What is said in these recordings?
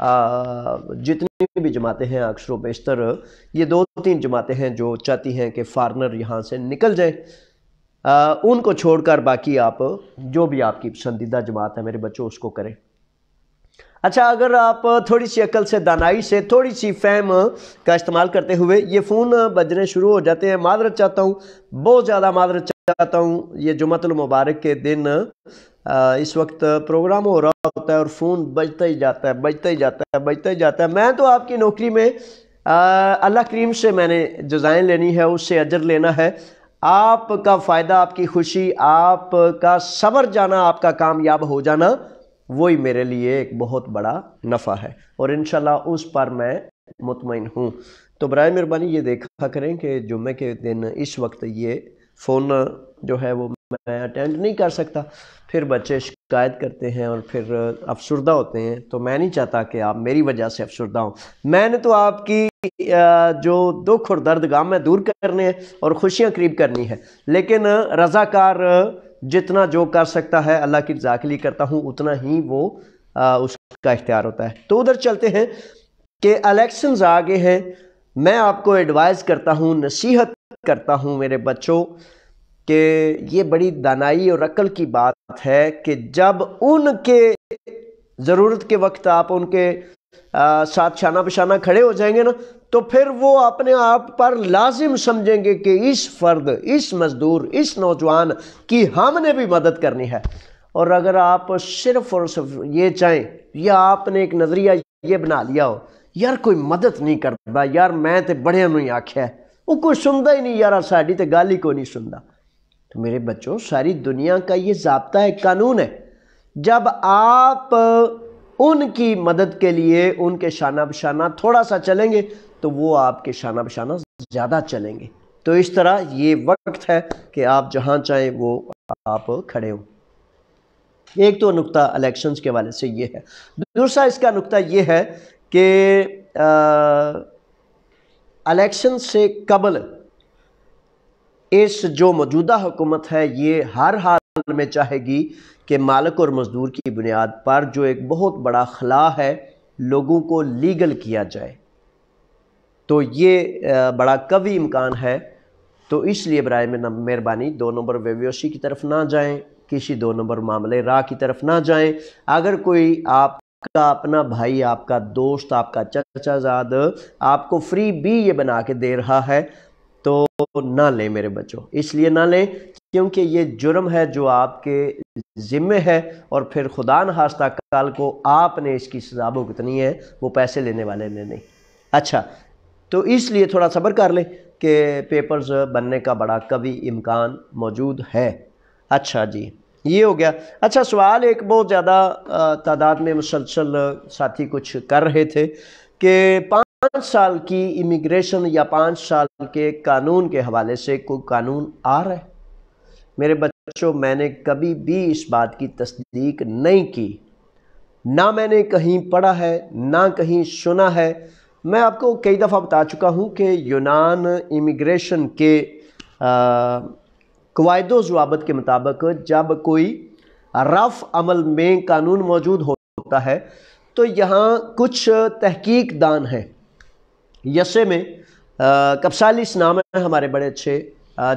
جتنی بھی جماعتیں ہیں اکثر و بیشتر یہ 2-3 جماعتیں ہیں جو چاہتی ہیں کہ فارنر یہاں سے نکل جائیں، ان کو چھوڑ کر باقی آپ جو بھی آپ کی پسندیدہ جماعت ہے میرے بچوں اس کو کریں۔ اچھا، اگر آپ تھوڑی سی عقل سے، دانائی سے، تھوڑی سی فہم کا استعمال کرتے ہوئے، یہ فون بجنے شروع ہو جاتے ہیں، معذرت چاہتا ہوں، بہت زیادہ معذرت چاہتا ہوں، یہ جمعۃ المبارک کے دن اس وقت پروگرام ہو رہا ہوتا ہے اور فون بجتا ہی جاتا ہے، بجتا ہی جاتا ہے، بجتا ہی جاتا ہے۔ میں تو آپ کی نوکری میں اللہ کریم سے میں نے جزائیں لینی ہے، اس سے اجر لینا ہے۔ آپ کا فائدہ، آپ کی خوشی، آپ کا صبر جانا، آپ کا کامیاب ہو جانا، وہی میرے لیے ایک بہت بڑا نفع ہے اور انشاءاللہ اس پر میں مطمئن ہوں۔ تو برائے مہربانی یہ دیکھا کریں کہ جمعے کے دن اس وقت یہ فون جو ہے وہ میں اٹینڈ نہیں کر سکتا، پھر بچے شکایت کرتے ہیں اور پھر افسردہ ہوتے ہیں، تو میں نہیں چاہتا کہ آپ میری وجہ سے افسردہ ہوں۔ میں نے تو آپ کی جو دکھ اور درد غم میں دور کرنے ہیں اور خوشیاں قریب کرنی ہے، لیکن رضاکار جتنا جو کر سکتا ہے اللہ کی رضا کے لیے کرتا ہوں، اتنا ہی وہ اس کا اختیار ہوتا ہے۔ تو ادھر چلتے ہیں کہ الیکشنز آگے ہیں۔ میں آپ کو ایڈوائز کرتا ہوں، نصیحت کرتا ہوں میرے بچوں کہ یہ بڑی دانائی اور عقل کی بات ہے کہ جب ان کے ضرورت کے وقت آپ ان کے ساتھ شانہ بشانہ کھڑے ہو جائیں گے نا، تو پھر وہ اپنے آپ پر لازم سمجھیں گے کہ اس فرد، اس مزدور، اس نوجوان کی ہم نے بھی مدد کرنی ہے۔ اور اگر آپ صرف اور صرف یہ چاہیں یا آپ نے ایک نظریہ یہ بنا لیا ہو یار کوئی مدد نہیں کرتا، یار میں تے بڑے انہوں ہی آکھیا ہے، وہ کوئی سندا ہی نہیں، یار ساڑی تے گل ہی کوئی نہیں سندا۔ تو میرے بچوں، ساری دنیا کا یہ ضابطہ ہے، قانون ہے، جب آپ ان کی مدد کے لیے ان کے شانہ بشانہ تھوڑا سا چلیں گے تو وہ آپ کے شانہ بشانہ زیادہ چلیں گے۔ تو اس طرح یہ وقت ہے کہ آپ جہاں چاہیں وہ آپ کھڑے ہوں۔ ایک تو نقطہ الیکشنز کے حوالے سے یہ ہے۔ دوسرا اس کا نقطہ یہ ہے کہ الیکشن سے قبل اس جو موجودہ حکومت ہے یہ ہر حال میں چاہے گی کہ مالک اور مزدور کی بنیاد پر جو ایک بہت بڑا خلا ہے لوگوں کو لیگل کیا جائے، تو یہ بڑا قوی امکان ہے۔ تو اس لیے برائے مہربانی 2 نمبر ویویوسی کی طرف نہ جائیں، کسی 2 نمبر معاملے راہ کی طرف نہ جائیں۔ اگر کوئی آپ کا اپنا بھائی، آپ کا دوست، آپ کا چچا زاد آپ کو فری بھی یہ بنا کے دے رہا ہے تو نہ لیں میرے بچوں، اس لیے نہ لیں کیونکہ یہ جرم ہے جو آپ کے ذمے ہے، اور پھر خدا نخواستہ کل کو آپ نے اس کی سزا بھگتنی ہے، وہ پیسے لینے والے نے نہیں۔ اچھا، تو اس لیے تھوڑا صبر کر لیں کہ پیپرز بننے کا بڑا قوی امکان موجود ہے۔ اچھا جی، یہ ہو گیا۔ اچھا، سوال ایک بہت زیادہ تعداد میں مسلسل ساتھی کچھ کر رہے تھے کہ 5 سال کی امیگریشن یا 5 سال کے قانون کے حوالے سے کوئی قانون آ رہا ہے؟ میرے بچوں، میں نے کبھی بھی اس بات کی تصدیق نہیں کی، نہ میں نے کہیں پڑھا ہے نہ کہیں سنا ہے۔ میں آپ کو کئی دفعہ بتا چکا ہوں کہ یونان امیگریشن کے قواعد و ضوابط کے مطابق جب کوئی رفع عمل میں قانون موجود ہوتا ہے تو یہاں کچھ تحقیق دان ہیں، یسے میں کپسالیس نام ہے، ہمارے بڑے اچھے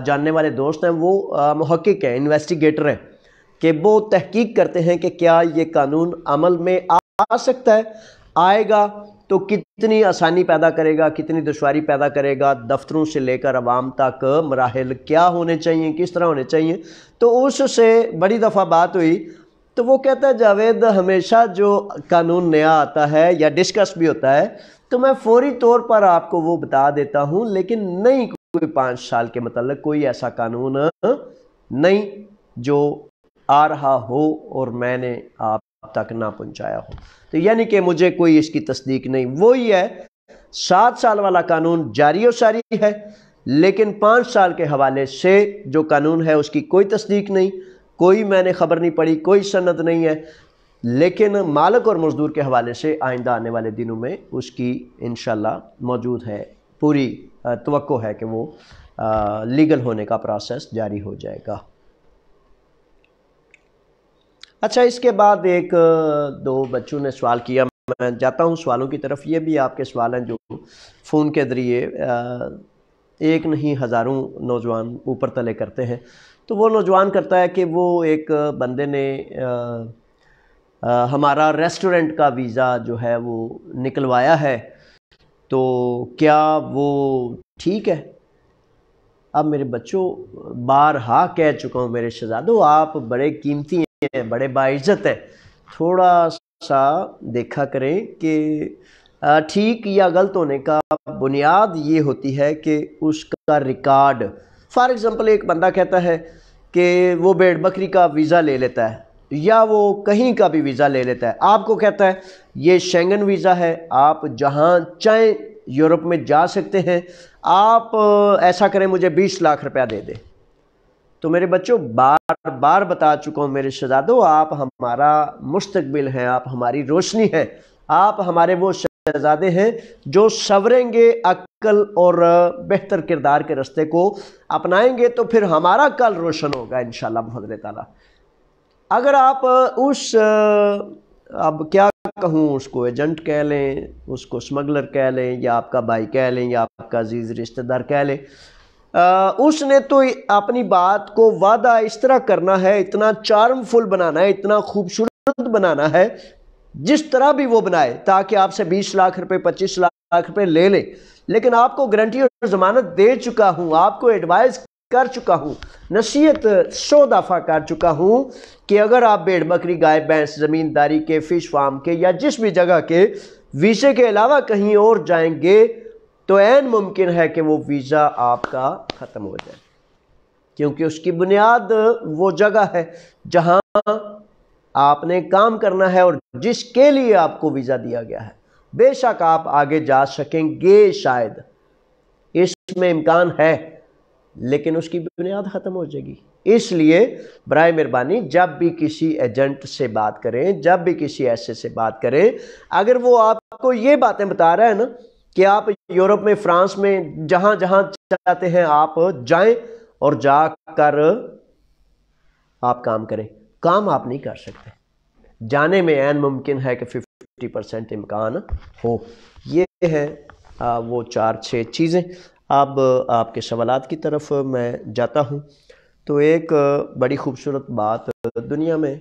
جاننے والے دوست ہیں، وہ محقق ہیں، انویسٹیگیٹر ہیں، کہ وہ تحقیق کرتے ہیں کہ کیا یہ قانون عمل میں آ سکتا ہے، آئے گا تو کتنی آسانی پیدا کرے گا، کتنی دشواری پیدا کرے گا، دفتروں سے لے کر عوام تک مراحل کیا ہونے چاہیے، کس طرح ہونے چاہیے۔ تو اس سے بڑی دفعہ بات ہوئی تو وہ کہتا ہے جاوید ہمیشہ جو قانون نیا آتا ہے یا ڈسکس بھی ہوتا ہے تو میں فوری طور پر آپ کو وہ بتا دیتا ہوں، لیکن نہیں کوئی 5 سال کے متعلق کوئی ایسا قانون نہیں جو آ رہا ہو اور میں نے آپ تک نہ پہنچایا ہو۔ تو یعنی کہ مجھے کوئی اس کی تصدیق نہیں۔ وہی ہے 7 سال والا قانون جاری و ساری ہے، لیکن 5 سال کے حوالے سے جو قانون ہے اس کی کوئی تصدیق نہیں، کوئی میں نے خبر نہیں پڑھی، کوئی سند نہیں ہے، لیکن مالک اور مزدور کے حوالے سے آئندہ آنے والے دنوں میں اس کی انشاءاللہ موجود ہے، پوری توقع ہے کہ وہ لیگل ہونے کا پروسیس جاری ہو جائے گا۔ اچھا، اس کے بعد ایک 2 بچوں نے سوال کیا، میں جاتا ہوں سوالوں کی طرف. یہ بھی آپ کے سوال ہیں جو فون کے ذریعے ایک نہیں ہزاروں نوجوان اوپر تلے کرتے ہیں. تو وہ نوجوان کرتا ہے کہ وہ ایک بندے نے ہمارا ریسٹورنٹ کا ویزا جو ہے وہ نکلوایا ہے، تو کیا وہ ٹھیک ہے؟ اب میرے بچوں، بارہا کہہ چکا ہوں میرے شہزادوں، آپ بڑے قیمتی ہیں، بڑے باعزت ہیں، تھوڑا سا دیکھا کریں کہ ٹھیک یا غلط ہونے کا بنیاد یہ ہوتی ہے کہ اس کا ریکارڈ. فار ایگزامپل ایک بندہ کہتا ہے کہ وہ بھیڑ بکری کا ویزا لے لیتا ہے یا وہ کہیں کا بھی ویزا لے لیتا ہے، آپ کو کہتا ہے یہ شینگن ویزا ہے، آپ جہاں چاہیں یورپ میں جا سکتے ہیں، آپ ایسا کریں مجھے 20 لاکھ روپیہ دے دیں. تو میرے بچوں، بار بار بتا چکا ہوں میرے شہزادوں، آپ ہمارا مستقبل ہیں، آپ ہماری روشنی ہیں، آپ ہمارے وہ شہزادے ہیں جو سنوریں گے، عقل اور بہتر کردار کے راستے کو اپنائیں گے تو پھر ہمارا کل روشن ہوگا انشاءاللہ بفضل تعالیٰ. اگر آپ اب کیا کہوں، اس کو ایجنٹ کہہ لیں، اس کو سمگلر کہہ لیں، یا آپ کا بھائی کہہ لیں، یا آپ کا عزیز رشتہ دار کہہ لیں، اس نے تو اپنی بات کو وعدہ اس طرح کرنا ہے، اتنا چارم فل بنانا ہے، اتنا خوبصورت بنانا ہے جس طرح بھی وہ بنائے تاکہ آپ سے 20 لاکھ روپے 25 لاکھ روپے لے لے. لیکن آپ کو گارنٹی اور ضمانت دے چکا ہوں، آپ کو ایڈوائز کر چکا ہوں، نصیحت 100 دفعہ کر چکا ہوں کہ اگر آپ بھیڑ بکری گائے بھینس زمینداری کے فش فارم کے یا جس بھی جگہ کے ویزے کے علاوہ کہیں اور جائیں گے تو عین ممکن ہے کہ وہ ویزا آپ کا ختم ہو جائے، کیونکہ اس کی بنیاد وہ جگہ ہے جہاں آپ نے کام کرنا ہے اور جس کے لیے آپ کو ویزا دیا گیا ہے. بے شک آپ آگے جا سکیں گے، شاید اس میں امکان ہے، لیکن اس کی بنیاد ختم ہو جائے گی. اس لیے برائے مہربانی جب بھی کسی ایجنٹ سے بات کریں، جب بھی کسی ایسے سے بات کریں، اگر وہ آپ کو یہ باتیں بتا رہا ہے نا کہ آپ یورپ میں، فرانس میں، جہاں جہاں چاہتے ہیں آپ جائیں اور جا کر آپ کام کریں، کام آپ نہیں کر سکتے. جانے میں عین ممکن ہے کہ 50% امکان ہو. یہ ہے وہ 4-6 چیزیں. اب آپ کے سوالات کی طرف میں جاتا ہوں. تو ایک بڑی خوبصورت بات، دنیا میں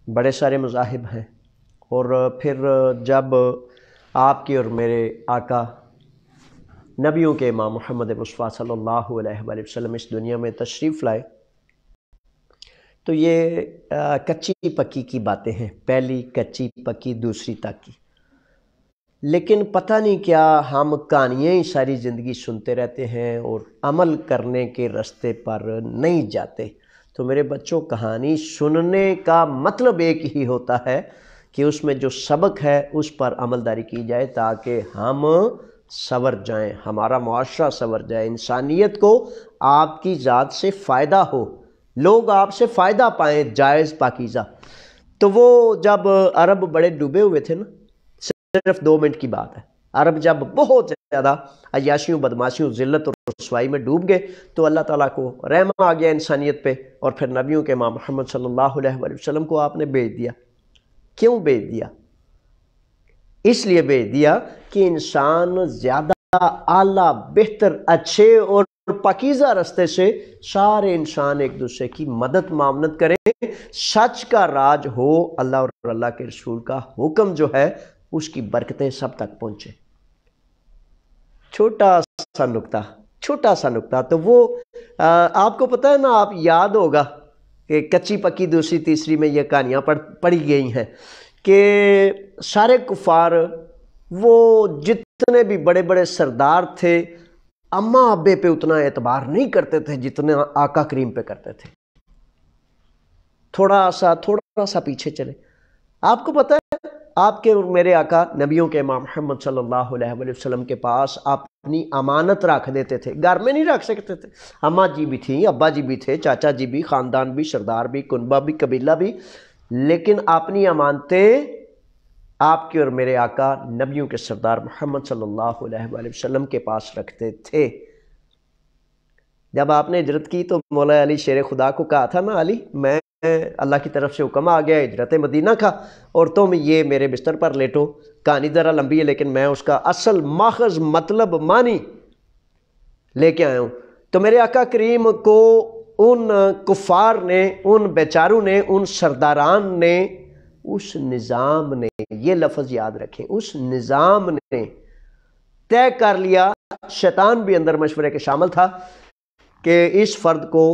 بڑے سارے مذاہب ہیں، اور پھر جب آپ کے اور میرے آقا نبیوں کے امام محمد مصطفیٰ صلی اللہ علیہ وآلہ وسلم اس دنیا میں تشریف لائے تو یہ کچی پکی کی باتیں ہیں، پہلی کچی پکی، دوسری تاکی. لیکن پتہ نہیں کیا ہم کہانیاں ہی ساری زندگی سنتے رہتے ہیں اور عمل کرنے کے راستے پر نہیں جاتے. تو میرے بچوں، کہانی سننے کا مطلب ایک ہی ہوتا ہے کہ اس میں جو سبق ہے اس پر عمل داری کی جائے تاکہ ہم سنور جائیں، ہمارا معاشرہ سنور جائے، انسانیت کو آپ کی ذات سے فائدہ ہو، لوگ آپ سے فائدہ پائیں جائز پاکیزہ. تو وہ جب عرب بڑے ڈوبے ہوئے تھے نا، صرف 2 منٹ کی بات ہے، عرب جب بہت زیادہ عیاشیوں، بدماشیوں، ذلت اور رسوائی میں ڈوب گئے تو اللہ تعالیٰ کو رحم آ گیا انسانیت پہ، اور پھر نبیوں کے امام محمد صلی اللہ علیہ وآلہ وسلم کو آپ نے بھیج دیا. کیوں بھیج دیا؟ اس لیے بھیج دیا کہ انسان زیادہ اعلیٰ، بہتر، اچھے اور پاکیزہ راستے سے سارے انسان ایک دوسرے کی مدد معاونت کریں، سچ کا راج ہو، اللہ اور اللہ کے رسول کا حکم جو ہے اس کی برکتیں سب تک پہنچے. چھوٹا سا نکتہ تو وہ آپ کو پتہ ہے نا، آپ یاد ہوگا کہ کچی پکی دوسری تیسری میں یہ کہانیاں پڑھی گئی ہیں کہ سارے کفار، وہ جتنے بھی بڑے بڑے سردار تھے، اماں ابے پہ اتنا اعتبار نہیں کرتے تھے جتنا آقا کریم پہ کرتے تھے. تھوڑا سا پیچھے چلے، آپ کو پتہ ہے آپ کے اور میرے آقا نبیوں کے امام محمد صلی اللہ علیہ وآلہ وسلم کے پاس اپنی امانت رکھ دیتے تھے، گھر میں نہیں رکھ سکتے تھے. اماں جی بھی تھیں، ابا جی بھی تھے، چاچا جی بھی، خاندان بھی، سردار بھی، کنبہ بھی، قبیلہ بھی، لیکن اپنی امانتیں آپ کے اور میرے آقا نبیوں کے سردار محمد صلی اللہ علیہ وآلہ وسلم کے پاس رکھتے تھے. جب آپ نے ہجرت کی تو مولا علی شیر خدا کو کہا تھا نا، علی میں اللہ کی طرف سے حکم آ گیا ہجرت مدینہ کا اور تم یہ میرے بستر پر لیٹو. کہانی ذرا لمبی ہے لیکن میں اس کا اصل ماخذ مطلب معنی لے کے آیا ہوں. تو میرے آقا کریم کو ان کفار نے، ان بیچاروں نے، ان سرداران نے، اس نظام نے، یہ لفظ یاد رکھیں، اس نظام نے طے کر لیا، شیطان بھی اندر مشورے کے شامل تھا کہ اس فرد کو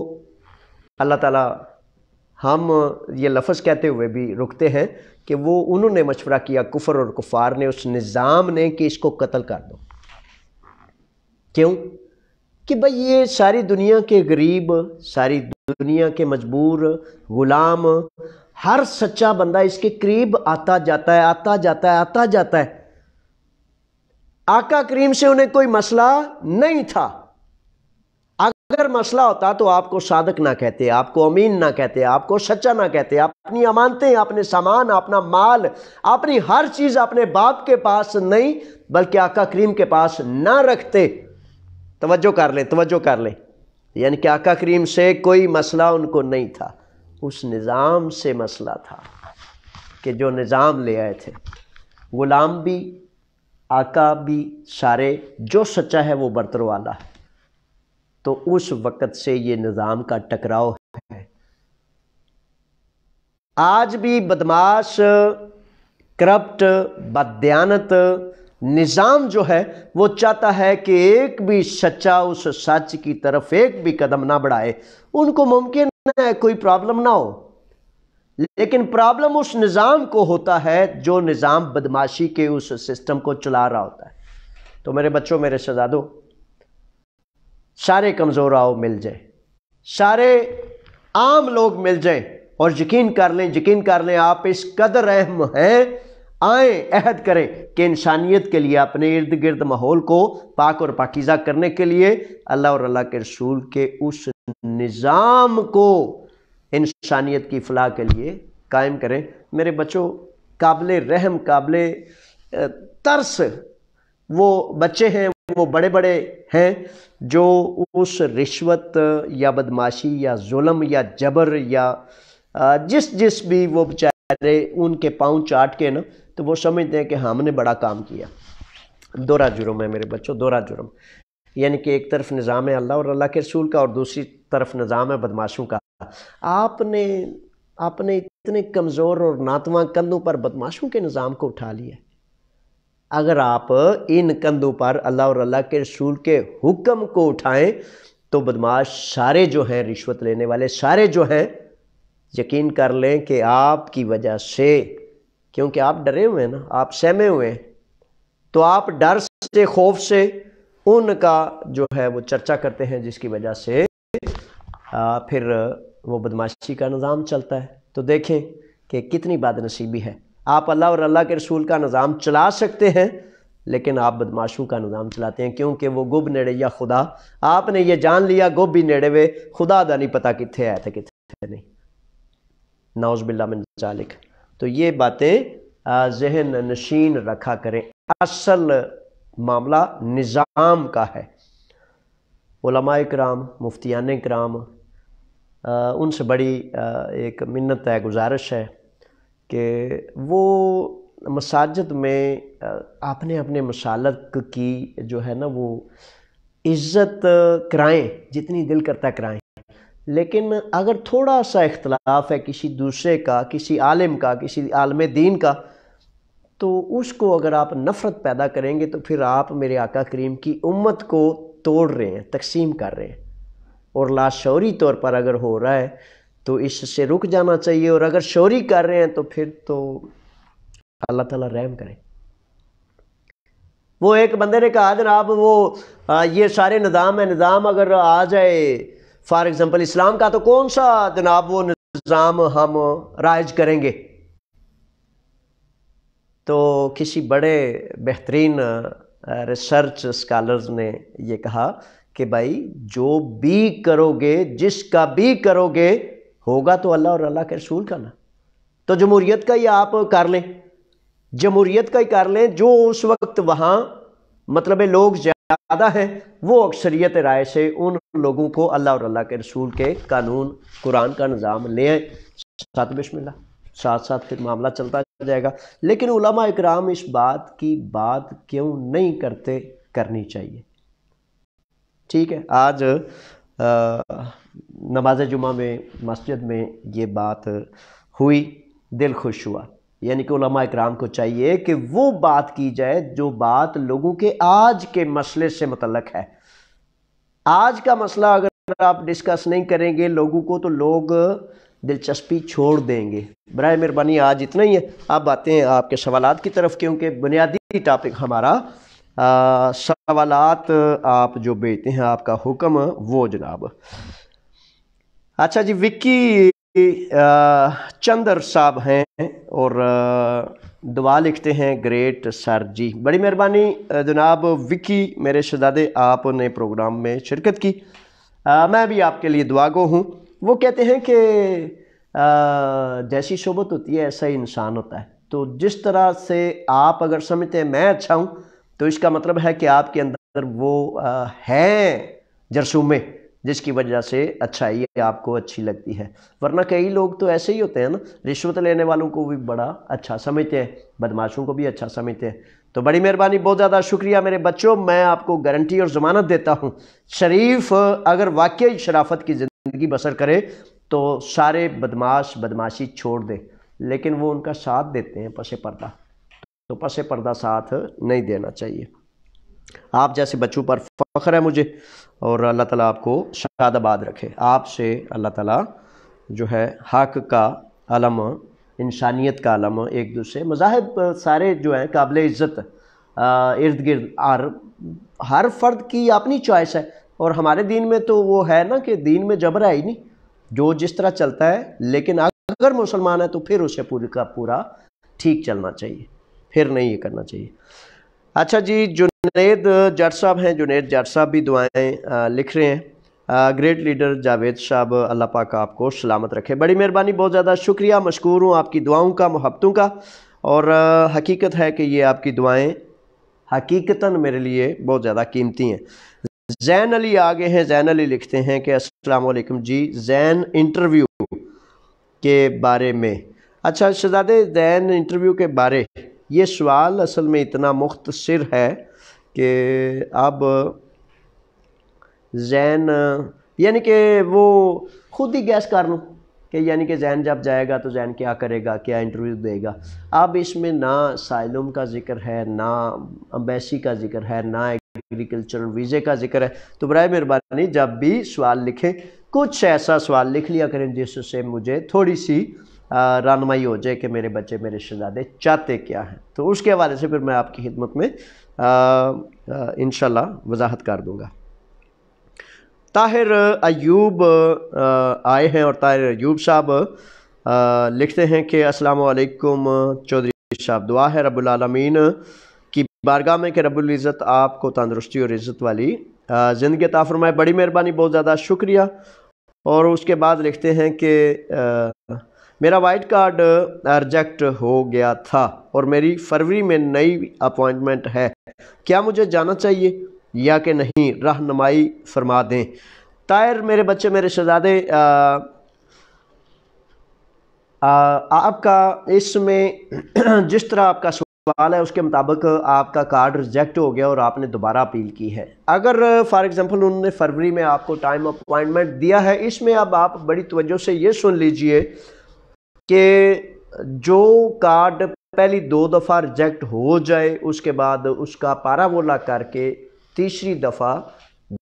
اللہ تعالیٰ، ہم یہ لفظ کہتے ہوئے بھی رکتے ہیں کہ وہ انہوں نے مشورہ کیا، کفر اور کفار نے، اس نظام نے، کہ اس کو قتل کر دو. کیوں؟ کہ بھئی یہ ساری دنیا کے غریب، ساری دنیا کے مجبور غلام، ہر سچا بندہ اس کے قریب آتا جاتا ہے، آتا جاتا ہے، آتا جاتا ہے. آقا کریم سے انہیں کوئی مسئلہ نہیں تھا. اگر مسئلہ ہوتا تو آپ کو صادق نہ کہتے، آپ کو امین نہ کہتے، آپ کو سچا نہ کہتے، اپنی امانتیں، اپنے سامان، اپنا مال، اپنی ہر چیز اپنے باپ کے پاس نہیں بلکہ آقا کریم کے پاس نہ رکھتے. توجہ کر لیں، توجہ کر لیں. یعنی کہ آقا کریم سے کوئی مسئلہ ان کو نہیں تھا، اس نظام سے مسئلہ تھا کہ جو نظام لے آئے تھے. غلام بھی، آقا بھی، سارے، جو سچا ہے وہ برتر والا ہے. تو اس وقت سے یہ نظام کا ٹکراؤ ہے. آج بھی بدماش، کرپٹ، بددیانت نظام جو ہے وہ چاہتا ہے کہ ایک بھی سچا اس سچ کی طرف ایک بھی قدم نہ بڑھائے. ان کو ممکن ہے کوئی پرابلم نہ ہو، لیکن پرابلم اس نظام کو ہوتا ہے جو نظام بدماشی کے اس سسٹم کو چلا رہا ہوتا ہے. تو میرے بچوں، میرے شہزادوں، سارے کمزور آؤ مل جائیں، سارے عام لوگ مل جائیں اور یقین کر لیں، یقین کر لیں، آپ اس قدر اہم ہیں، آئیں عہد کریں کہ انسانیت کے لیے، اپنے ارد گرد ماحول کو پاک اور پاکیزہ کرنے کے لیے اللہ اور اللہ کے رسول کے اس نظام کو انسانیت کی فلاح کے لیے قائم کریں. میرے بچوں، قابل رحم، قابل ترس وہ بچے ہیں، وہ بڑے بڑے ہیں جو اس رشوت یا بدماشی یا ظلم یا جبر یا جس بھی وہ بیچارے ان کے پاؤں چاٹ کے نا، تو وہ سمجھتے ہیں کہ ہم نے بڑا کام کیا. دورہ جرم ہے میرے بچوں، دورہ جرم. یعنی کہ ایک طرف نظام ہے اللہ اور اللہ کے رسول کا اور دوسری طرف نظام ہے بدماشوں کا. آپ نے اتنے کمزور اور ناتواں کندھوں پر بدماشوں کے نظام کو اٹھا لیا. اگر آپ ان کندھوں پر اللہ اور اللہ کے رسول کے حکم کو اٹھائیں تو بدماش سارے جو ہیں، رشوت لینے والے سارے جو ہیں، یقین کر لیں کہ آپ کی وجہ سے، کیونکہ آپ ڈرے ہوئے ہیں نا، آپ سہمے ہوئے ہیں، تو آپ ڈر سے، خوف سے ان کا جو ہے وہ چرچا کرتے ہیں، جس کی وجہ سے پھر وہ بدماشی کا نظام چلتا ہے. تو دیکھیں کہ کتنی بد نصیبی ہے. آپ اللہ اور اللہ کے رسول کا نظام چلا سکتے ہیں لیکن آپ بدماشوں کا نظام چلاتے ہیں، کیونکہ وہ گب نیڑے یا خدا. آپ نے یہ جان لیا گب بھی نیڑے وے، خدا دا نہیں پتا کتنے آئے تھے کتنے نہیں. نعوذ باللہ من ذالک. تو یہ باتیں ذہن نشین رکھا کریں. اصل معاملہ نظام کا ہے. علماء کرام، مفتیان کرام، ان سے بڑی ایک منت ہے، گزارش ہے کہ وہ مساجد میں اپنے اپنے مسالک کی جو ہے نا وہ عزت کرائیں، جتنی دل کرتا کرائیں. لیکن اگر تھوڑا سا اختلاف ہے کسی دوسرے کا، کسی عالم کا، کسی عالم دین کا، تو اس کو اگر آپ نفرت پیدا کریں گے تو پھر آپ میرے آقا کریم کی امت کو توڑ رہے ہیں، تقسیم کر رہے ہیں. اور لاشعوری طور پر اگر ہو رہا ہے تو اس سے رک جانا چاہیے، اور اگر شعوری کر رہے ہیں تو پھر تو اللہ تعالیٰ رحم کرے. وہ ایک بندے نے کہا جناب وہ یہ سارے نظام ہے، نظام اگر آ جائے فار ایگزامپل اسلام کا، تو کون سا جناب وہ نظام ہم رائج کریں گے؟ تو کسی بڑے بہترین ریسرچ اسکالرز نے یہ کہا کہ بھائی جو بھی کرو گے، جس کا بھی کرو گے، ہوگا تو اللہ اور اللہ کے رسول کا نا. تو جمہوریت کا ہی آپ کر لیں، جمہوریت کا ہی کر لیں. جو اس وقت وہاں مطلب لوگ زیادہ ہیں وہ اکثریت رائے سے ان لوگوں کو اللہ اور اللہ کے رسول کے قانون قرآن کا نظام لے آئیں، ساتھ بسم اللہ، ساتھ ساتھ پھر معاملہ چلتا جائے گا۔ لیکن علماء اکرام اس بات کی بات کیوں نہیں کرتے؟ کرنی چاہیے۔ ٹھیک ہے، آج نماز جمعہ میں مسجد میں یہ بات ہوئی، دل خوش ہوا۔ یعنی کہ علماء اکرام کو چاہیے کہ وہ بات کی جائے جو بات لوگوں کے آج کے مسئلے سے متعلق ہے۔ آج کا مسئلہ اگر آپ ڈسکس نہیں کریں گے لوگوں کو تو لوگ دلچسپی چھوڑ دیں گے۔ برائے مہربانی آج اتنا ہی ہے، آپ آتے ہیں آپ کے سوالات کی طرف، کیونکہ بنیادی ٹاپک ہمارا سوالات آپ جو بھیجتے ہیں، آپ کا حکم وہ جناب۔ اچھا جی، وکی چندر صاحب ہیں اور دعا لکھتے ہیں، گریٹ سر جی، بڑی مہربانی جناب وکی میرے شہزادے، آپ نے پروگرام میں شرکت کی، میں بھی آپ کے لیے دعا گو ہوں۔ وہ کہتے ہیں کہ جیسی صحبت ہوتی ہے ایسا ہی انسان ہوتا ہے، تو جس طرح سے آپ اگر سمجھتے ہیں میں اچھا ہوں تو اس کا مطلب ہے کہ آپ کے اندر وہ ہیں جرثومے جس کی وجہ سے اچھائی آپ کو اچھی لگتی ہے، ورنہ کئی لوگ تو ایسے ہی ہوتے ہیں نا، رشوت لینے والوں کو بھی بڑا اچھا سمجھتے ہیں، بدماشوں کو بھی اچھا سمجھتے ہیں۔ تو بڑی مہربانی، بہت زیادہ شکریہ میرے بچوں، میں آپ کو گارنٹی اور ضمانت دیتا ہوں، شریف اگر واقعی شرافت کی زندگی بسر کرے تو سارے بدماش بدماشی چھوڑ دے، لیکن وہ ان کا ساتھ دیتے ہیں پس پردہ، تو پس پردہ ساتھ نہیں دینا چاہیے۔ آپ جیسے بچوں پر فخر ہے مجھے، اور اللہ تعالیٰ آپ کو شاد آباد رکھے۔ آپ سے اللہ تعالیٰ جو ہے حق کا علم، انسانیت کا علم، ایک دوسرے مذاہب سارے جو ہیں قابل عزت، ارد گرد ہر فرد کی اپنی چوائس ہے، اور ہمارے دین میں تو وہ ہے نا کہ دین میں جبر ہے ہی نہیں، جو جس طرح چلتا ہے، لیکن اگر مسلمان ہے تو پھر اسے پورے کا پورا ٹھیک چلنا چاہیے، پھر نہیں یہ کرنا چاہیے۔ اچھا جی، جنید جٹ صاحب ہیں، جنید جٹ صاحب بھی دعائیں لکھ رہے ہیں۔ گریٹ لیڈر جاوید صاحب، اللہ پاک آپ کو سلامت رکھے، بڑی مہربانی، بہت زیادہ شکریہ، مشکور ہوں آپ کی دعاؤں کا، محبتوں کا، اور حقیقت ہے کہ یہ آپ کی دعائیں حقیقتاً میرے لیے بہت زیادہ قیمتی ہیں۔ زین علی آگے ہیں، زین علی لکھتے ہیں کہ السلام علیکم جی، زین انٹرویو کے بارے میں۔ اچھا شہزادے، زین انٹرویو کے بارے، یہ سوال اصل میں اتنا مختصر ہے کہ اب زین یعنی کہ وہ خود ہی گیس کر لوں کہ یعنی کہ زین جب جائے گا تو زین کیا کرے گا، کیا انٹرویو دے گا۔ اب اس میں نہ سائلوم کا ذکر ہے، نہ امبیسی کا ذکر ہے، نہ ایگریکلچرل ویزے کا ذکر ہے، تو برائے مہربانی جب بھی سوال لکھیں کچھ ایسا سوال لکھ لیا کریں جس سے مجھے تھوڑی سی رہنمائی ہو جائے کہ میرے بچے میرے شہزادے چاہتے کیا ہیں، تو اس کے حوالے سے پھر میں آپ کی خدمت میں انشاءاللہ وضاحت کر دوں گا۔ طاہر ایوب آئے ہیں، اور طاہر ایوب صاحب لکھتے ہیں کہ السلام علیکم چودھری صاحب، دعا ہے رب العالمین کی بارگاہ میں کہ رب العزت آپ کو تندرستی اور عزت والی زندگی عطا فرمائے، بڑی مہربانی، بہت زیادہ شکریہ۔ اور اس کے بعد لکھتے ہیں کہ میرا وائٹ کارڈ ریجیکٹ ہو گیا تھا اور میری فروری میں نئی اپوائنٹمنٹ ہے، کیا مجھے جانا چاہیے یا کہ نہیں؟ رہنمائی فرما دیں۔ طاہر میرے بچے میرے شہزادے، آپ کا اس میں جس طرح آپ کا سوال ہے اس کے مطابق آپ کا کارڈ ریجیکٹ ہو گیا اور آپ نے دوبارہ اپیل کی ہے۔ اگر فار ایگزامپل انہوں نے فروری میں آپ کو ٹائم اپوائنٹمنٹ دیا ہے، اس میں اب آپ بڑی توجہ سے یہ سن لیجئے کہ جو کارڈ پہلی 2 دفعہ ریجیکٹ ہو جائے اس کے بعد اس کا پارا وولا کر کے تیسری دفعہ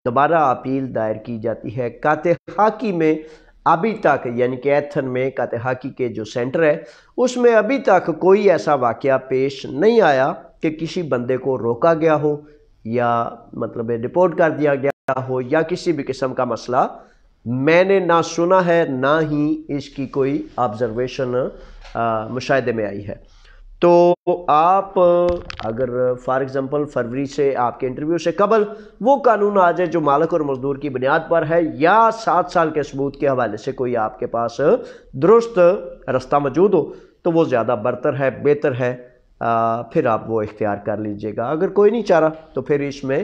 دوبارہ اپیل دائر کی جاتی ہے۔ کاتِ حاکی میں ابھی تک یعنی کہ ایتھن میں کاتِ حاکی کے جو سینٹر ہے اس میں ابھی تک کوئی ایسا واقعہ پیش نہیں آیا کہ کسی بندے کو روکا گیا ہو یا مطلب رپورٹ کر دیا گیا ہو یا کسی بھی قسم کا مسئلہ میں نے نہ سنا ہے نہ ہی اس کی کوئی آبزرویشن مشاہدے میں آئی ہے۔ تو آپ اگر فار ایگزامپل فروری سے آپ کے انٹرویو سے قبل وہ قانون آ جائے جو مالک اور مزدور کی بنیاد پر ہے یا 7 سال کے ثبوت کے حوالے سے کوئی آپ کے پاس درست رستہ موجود ہو تو وہ زیادہ برتر ہے، بہتر ہے، پھر آپ وہ اختیار کر لیجئے گا۔ اگر کوئی نہیں چاہ رہا تو پھر اس میں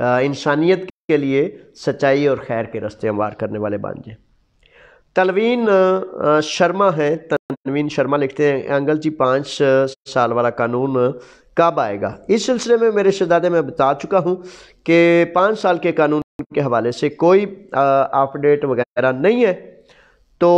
انسانیت کے لیے سچائی اور خیر کے راستے ہموار کرنے والے بن جائیں۔ تلوین شرما ہیں، تنوین شرما لکھتے ہیں انکل جی 5 سال والا قانون کب آئے گا؟ اس سلسلے میں میرے شہزادے میں بتا چکا ہوں کہ 5 سال کے قانون کے حوالے سے کوئی اپ ڈیٹ وغیرہ نہیں ہے، تو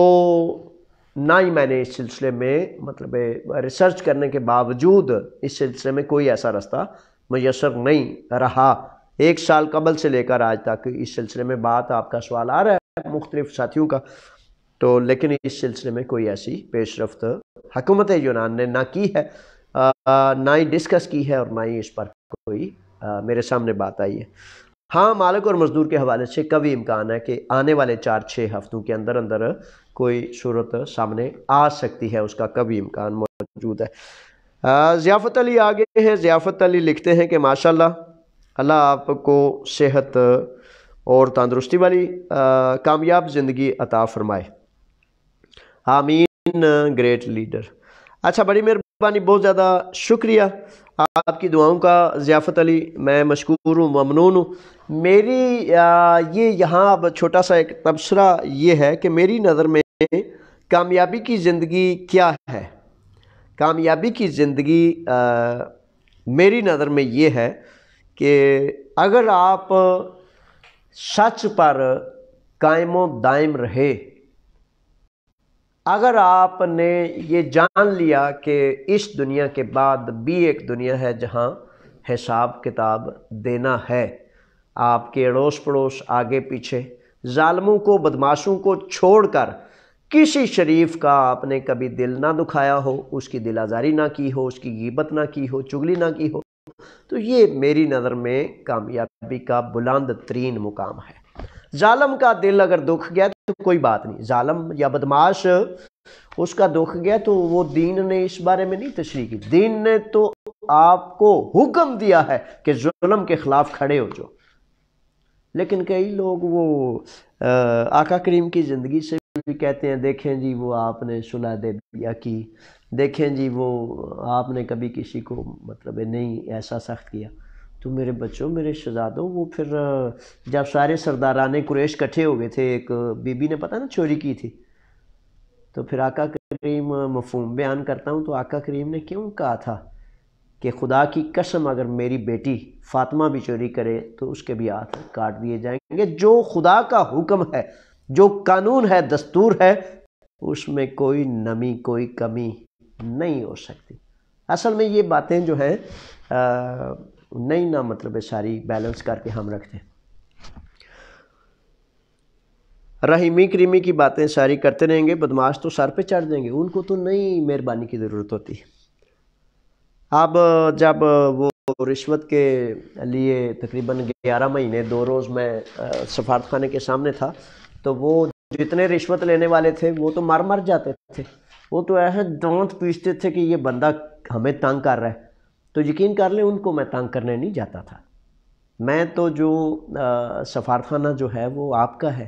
نہ ہی میں نے اس سلسلے میں مطلب ریسرچ کرنے کے باوجود اس سلسلے میں کوئی ایسا راستہ میسر نہیں رہا۔ 1 سال قبل سے لے کر آج تک اس سلسلے میں بات آپ کا سوال آ رہا ہے مختلف ساتھیوں کا، تو لیکن اس سلسلے میں کوئی ایسی پیش رفت حکومت یونان نے نہ کی ہے، نہ ہی ڈسکس کی ہے، اور نہ ہی اس پر کوئی میرے سامنے بات آئی ہے۔ ہاں، مالک اور مزدور کے حوالے سے کبھی امکان ہے کہ آنے والے 4-6 ہفتوں کے اندر اندر کوئی صورت سامنے آ سکتی ہے، اس کا کبھی امکان موجود ہے۔ ضیافت علی آگے ہیں، ضیافت علی لکھتے ہیں کہ ماشاءاللہ اللہ آپ کو صحت اور تندرستی والی کامیاب زندگی عطا فرمائے، آمین گریٹ لیڈر۔ اچھا، بڑی مہربانی، بہت زیادہ شکریہ آپ کی دعاؤں کا ضیافت علی، میں مشکور ہوں، ممنون ہوں۔ میری یہ یہاں اب چھوٹا سا ایک تبصرہ یہ ہے کہ میری نظر میں کامیابی کی زندگی کیا ہے؟ کامیابی کی زندگی میری نظر میں یہ ہے کہ اگر آپ سچ پر قائم و دائم رہے، اگر آپ نے یہ جان لیا کہ اس دنیا کے بعد بھی ایک دنیا ہے جہاں حساب کتاب دینا ہے، آپ کے اڑوس پڑوس آگے پیچھے ظالموں کو بدماشوں کو چھوڑ کر کسی شریف کا آپ نے کبھی دل نہ دکھایا ہو، اس کی دل آزاری نہ کی ہو، اس کی غیبت نہ کی ہو، چگلی نہ کی ہو، تو یہ میری نظر میں کامیابی کا بلند ترین مقام ہے۔ ظالم کا دل اگر دکھ گیا تو کوئی بات نہیں، ظالم یا بدماش اس کا دکھ گیا تو وہ دین نے اس بارے میں نہیں تشریح کی، دین نے تو آپ کو حکم دیا ہے کہ ظلم کے خلاف کھڑے ہو جو۔ لیکن کئی لوگ وہ آقا کریم کی زندگی سے بھی کہتے ہیں دیکھیں جی وہ آپ نے صلح حدیبیہ کی، دیکھیں جی وہ آپ نے کبھی کسی کو مطلب نہیں ایسا سخت کیا۔ تو میرے بچوں، میرے شہزادوں، وہ پھر جب سارے سرداران قریش کٹھے ہو گئے تھے، ایک بی بی نے پتہ نا چوری کی تھی، تو پھر آقا کریم مفہوم بیان کرتا ہوں تو آقا کریم نے کیوں کہا تھا کہ خدا کی قسم اگر میری بیٹی فاطمہ بھی چوری کرے تو اس کے بھی ہاتھ کاٹ دیے جائیں گے۔ جو خدا کا حکم ہے، جو قانون ہے، دستور ہے، اس میں کوئی نمی کوئی کمی نہیں ہو سکتی۔ اصل میں یہ باتیں جو ہیں نہیں نا مطلب ساری بیلنس کر کے ہم رکھتے ہیں، رحیمی کریمی کی باتیں ساری کرتے رہیں گے، بدماش تو سر پہ چڑھ جائیں گے، ان کو تو نہیں مہربانی کی ضرورت ہوتی۔ اب جب وہ رشوت کے لیے تقریباً 11 مہینے 2 روز میں سفارت خانے کے سامنے تھا، تو وہ جتنے رشوت لینے والے تھے وہ تو مر جاتے تھے، وہ تو ایسے دانت پیستے تھے کہ یہ بندہ ہمیں تنگ کر رہا ہے۔ تو یقین کر لیں ان کو میں تنگ کرنے نہیں جاتا تھا، میں تو جو سفارت خانہ جو ہے وہ آپ کا ہے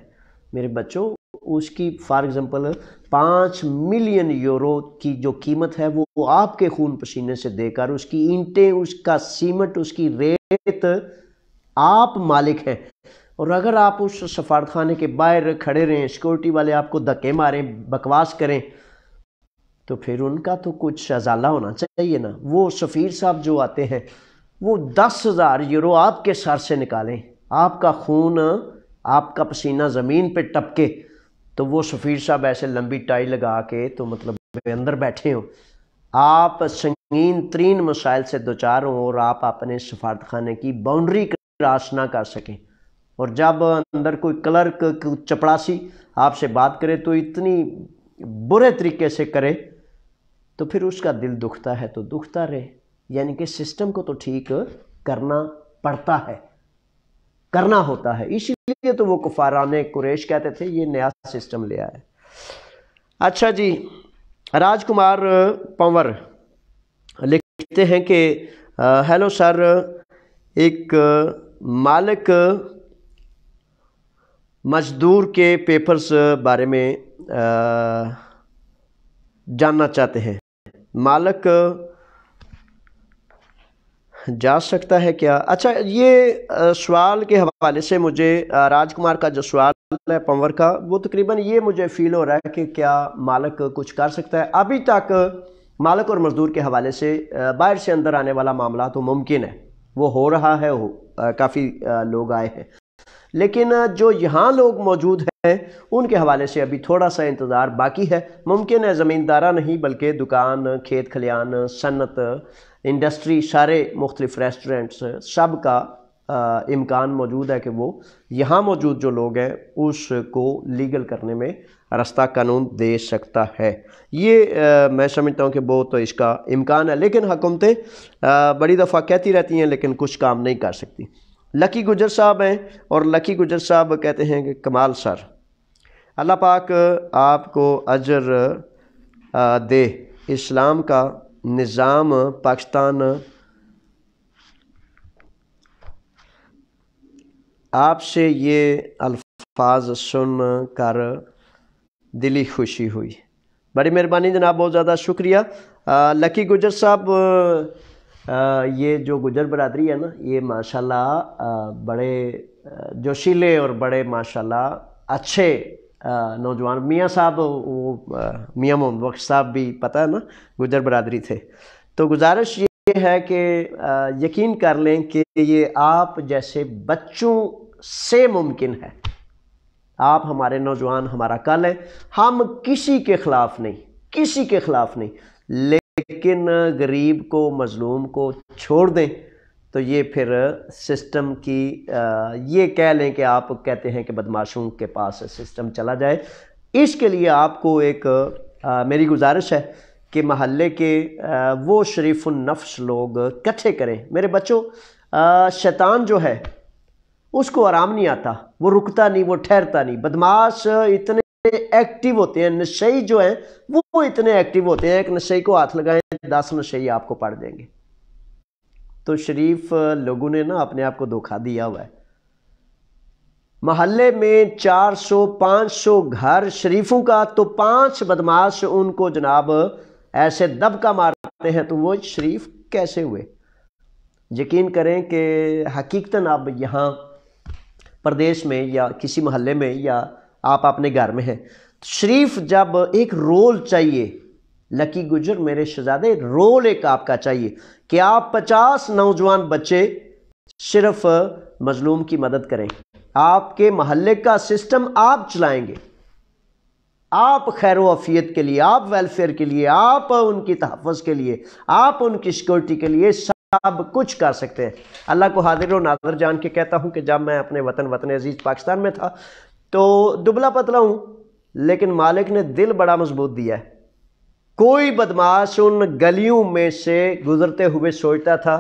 میرے بچوں، اس کی فار ایگزامپل 5 ملین یورو کی جو قیمت ہے وہ آپ کے خون پسینے سے دے کر، اس کی اینٹیں، اس کا سیمنٹ، اس کی ریت آپ مالک ہیں، اور اگر آپ اس سفارت خانے کے باہر کھڑے رہیں، سیکورٹی والے آپ کو دھکے ماریں، بکواس کریں، تو پھر ان کا تو کچھ ازالہ ہونا چاہیے نا۔ وہ سفیر صاحب جو آتے ہیں وہ 10,000 یورو آپ کے سر سے نکالیں، آپ کا خون، آپ کا پسینہ زمین پہ ٹپکے، تو وہ سفیر صاحب ایسے لمبی ٹائی لگا کے تو مطلب اندر بیٹھے ہوں، آپ سنگین ترین مسائل سے دوچار ہوں، اور آپ اپنے سفارت خانے کی باؤنڈری کراس نہ کر سکیں، اور جب اندر کوئی کلرک چپڑاسی آپ سے بات کرے تو اتنی برے طریقے سے کرے، تو پھر اس کا دل دکھتا ہے تو دکھتا رہے، یعنی کہ سسٹم کو تو ٹھیک کرنا پڑتا ہے، کرنا ہوتا ہے، اسی لیے تو وہ کفاران قریش کہتے تھے یہ نیا سسٹم لے آئے۔ اچھا جی، راج کمار پنور لکھتے ہیں کہ ہیلو سر، ایک مالک مزدور کے پیپرز بارے میں جاننا چاہتے ہیں۔ مالک جا سکتا ہے کیا؟ اچھا، یہ سوال کے حوالے سے مجھے راج کمار کا جو سوال ہے پنور کا، وہ تقریباً یہ مجھے فیل ہو رہا ہے کہ کیا مالک کچھ کر سکتا ہے؟ ابھی تک مالک اور مزدور کے حوالے سے باہر سے اندر آنے والا معاملہ تو ممکن ہے، وہ ہو رہا ہے، کافی لوگ آئے ہیں، لیکن جو یہاں لوگ موجود ہیں ان کے حوالے سے ابھی تھوڑا سا انتظار باقی ہے۔ ممکن ہے زمیندارہ نہیں بلکہ دکان، کھیت کھلیان، صنعت، انڈسٹری، سارے مختلف ریسٹورنٹس، سب کا امکان موجود ہے کہ وہ یہاں موجود جو لوگ ہیں اس کو لیگل کرنے میں راستہ قانون دے سکتا ہے۔ یہ میں سمجھتا ہوں کہ بہت اس کا امکان ہے، لیکن حکومتیں بڑی دفعہ کہتی رہتی ہیں لیکن کچھ کام نہیں کر سکتی۔ لکی گجر صاحب ہیں اور لکی گجر صاحب کہتے ہیں کہ کمال سر، اللہ پاک آپ کو اجر دے، اسلام کا نظام پاکستان آپ سے یہ الفاظ سن کر دلی خوشی ہوئی۔ بڑی مہربانی جناب، بہت زیادہ شکریہ لکی گجر صاحب۔ یہ جو گجر برادری ہے نا، یہ ماشاءاللہ بڑے جوشیلے اور بڑے ماشاءاللہ اچھے نوجوان۔ میاں صاحب، وہ میاں محمد بخش صاحب بھی پتہ ہے نا گجر برادری تھے۔ تو گزارش یہ ہے کہ یقین کر لیں کہ یہ آپ جیسے بچوں سے ممکن ہے۔ آپ ہمارے نوجوان ہمارا کل ہیں، ہم کسی کے خلاف نہیں، کسی کے خلاف نہیں، لیکن غریب کو، مظلوم کو چھوڑ دیں تو یہ پھر سسٹم کی یہ کہہ لیں کہ آپ کہتے ہیں کہ بدماشوں کے پاس سسٹم چلا جائے۔ اس کے لیے آپ کو ایک میری گزارش ہے کہ محلے کے وہ شریف النفس لوگ اکٹھے کریں۔ میرے بچوں، شیطان جو ہے اس کو آرام نہیں آتا، وہ رکتا نہیں، وہ ٹھہرتا نہیں۔ بدماش اتنے ایکٹیو ہوتے ہیں، نشئی جو ہیں وہ اتنے ایکٹیو ہوتے ہیں، ایک نشئی کو ہاتھ لگائیں 10 نشئی آپ کو پڑ دیں گے۔ تو شریف لوگوں نے نا اپنے آپ کو دھوکہ دیا ہوا ہے۔ محلے میں 400-500 گھر شریفوں کا، تو 5 بدماش ان کو جناب ایسے دبکا مارتے ہیں، تو وہ شریف کیسے ہوئے؟ یقین کریں کہ حقیقتاً اب یہاں پردیش میں یا کسی محلے میں یا آپ اپنے گھر میں ہیں، شریف جب ایک رول چاہیے، لکی گجر میرے شہزادے، رول ایک آپ کا چاہیے کہ آپ 50 نوجوان بچے صرف مظلوم کی مدد کریں۔ آپ کے محلے کا سسٹم آپ چلائیں گے، آپ خیر و عافیت کے لیے، آپ ویلفیئر کے لیے، آپ ان کی تحفظ کے لیے، آپ ان کی سیکورٹی کے لیے سب کچھ کر سکتے ہیں۔ اللہ کو حاضر و ناظر جان کے کہتا ہوں کہ جب میں اپنے وطن عزیز پاکستان میں تھا تو دبلا پتلا ہوں، لیکن مالک نے دل بڑا مضبوط دیا ہے۔ کوئی بدماش ان گلیوں میں سے گزرتے ہوئے سوچتا تھا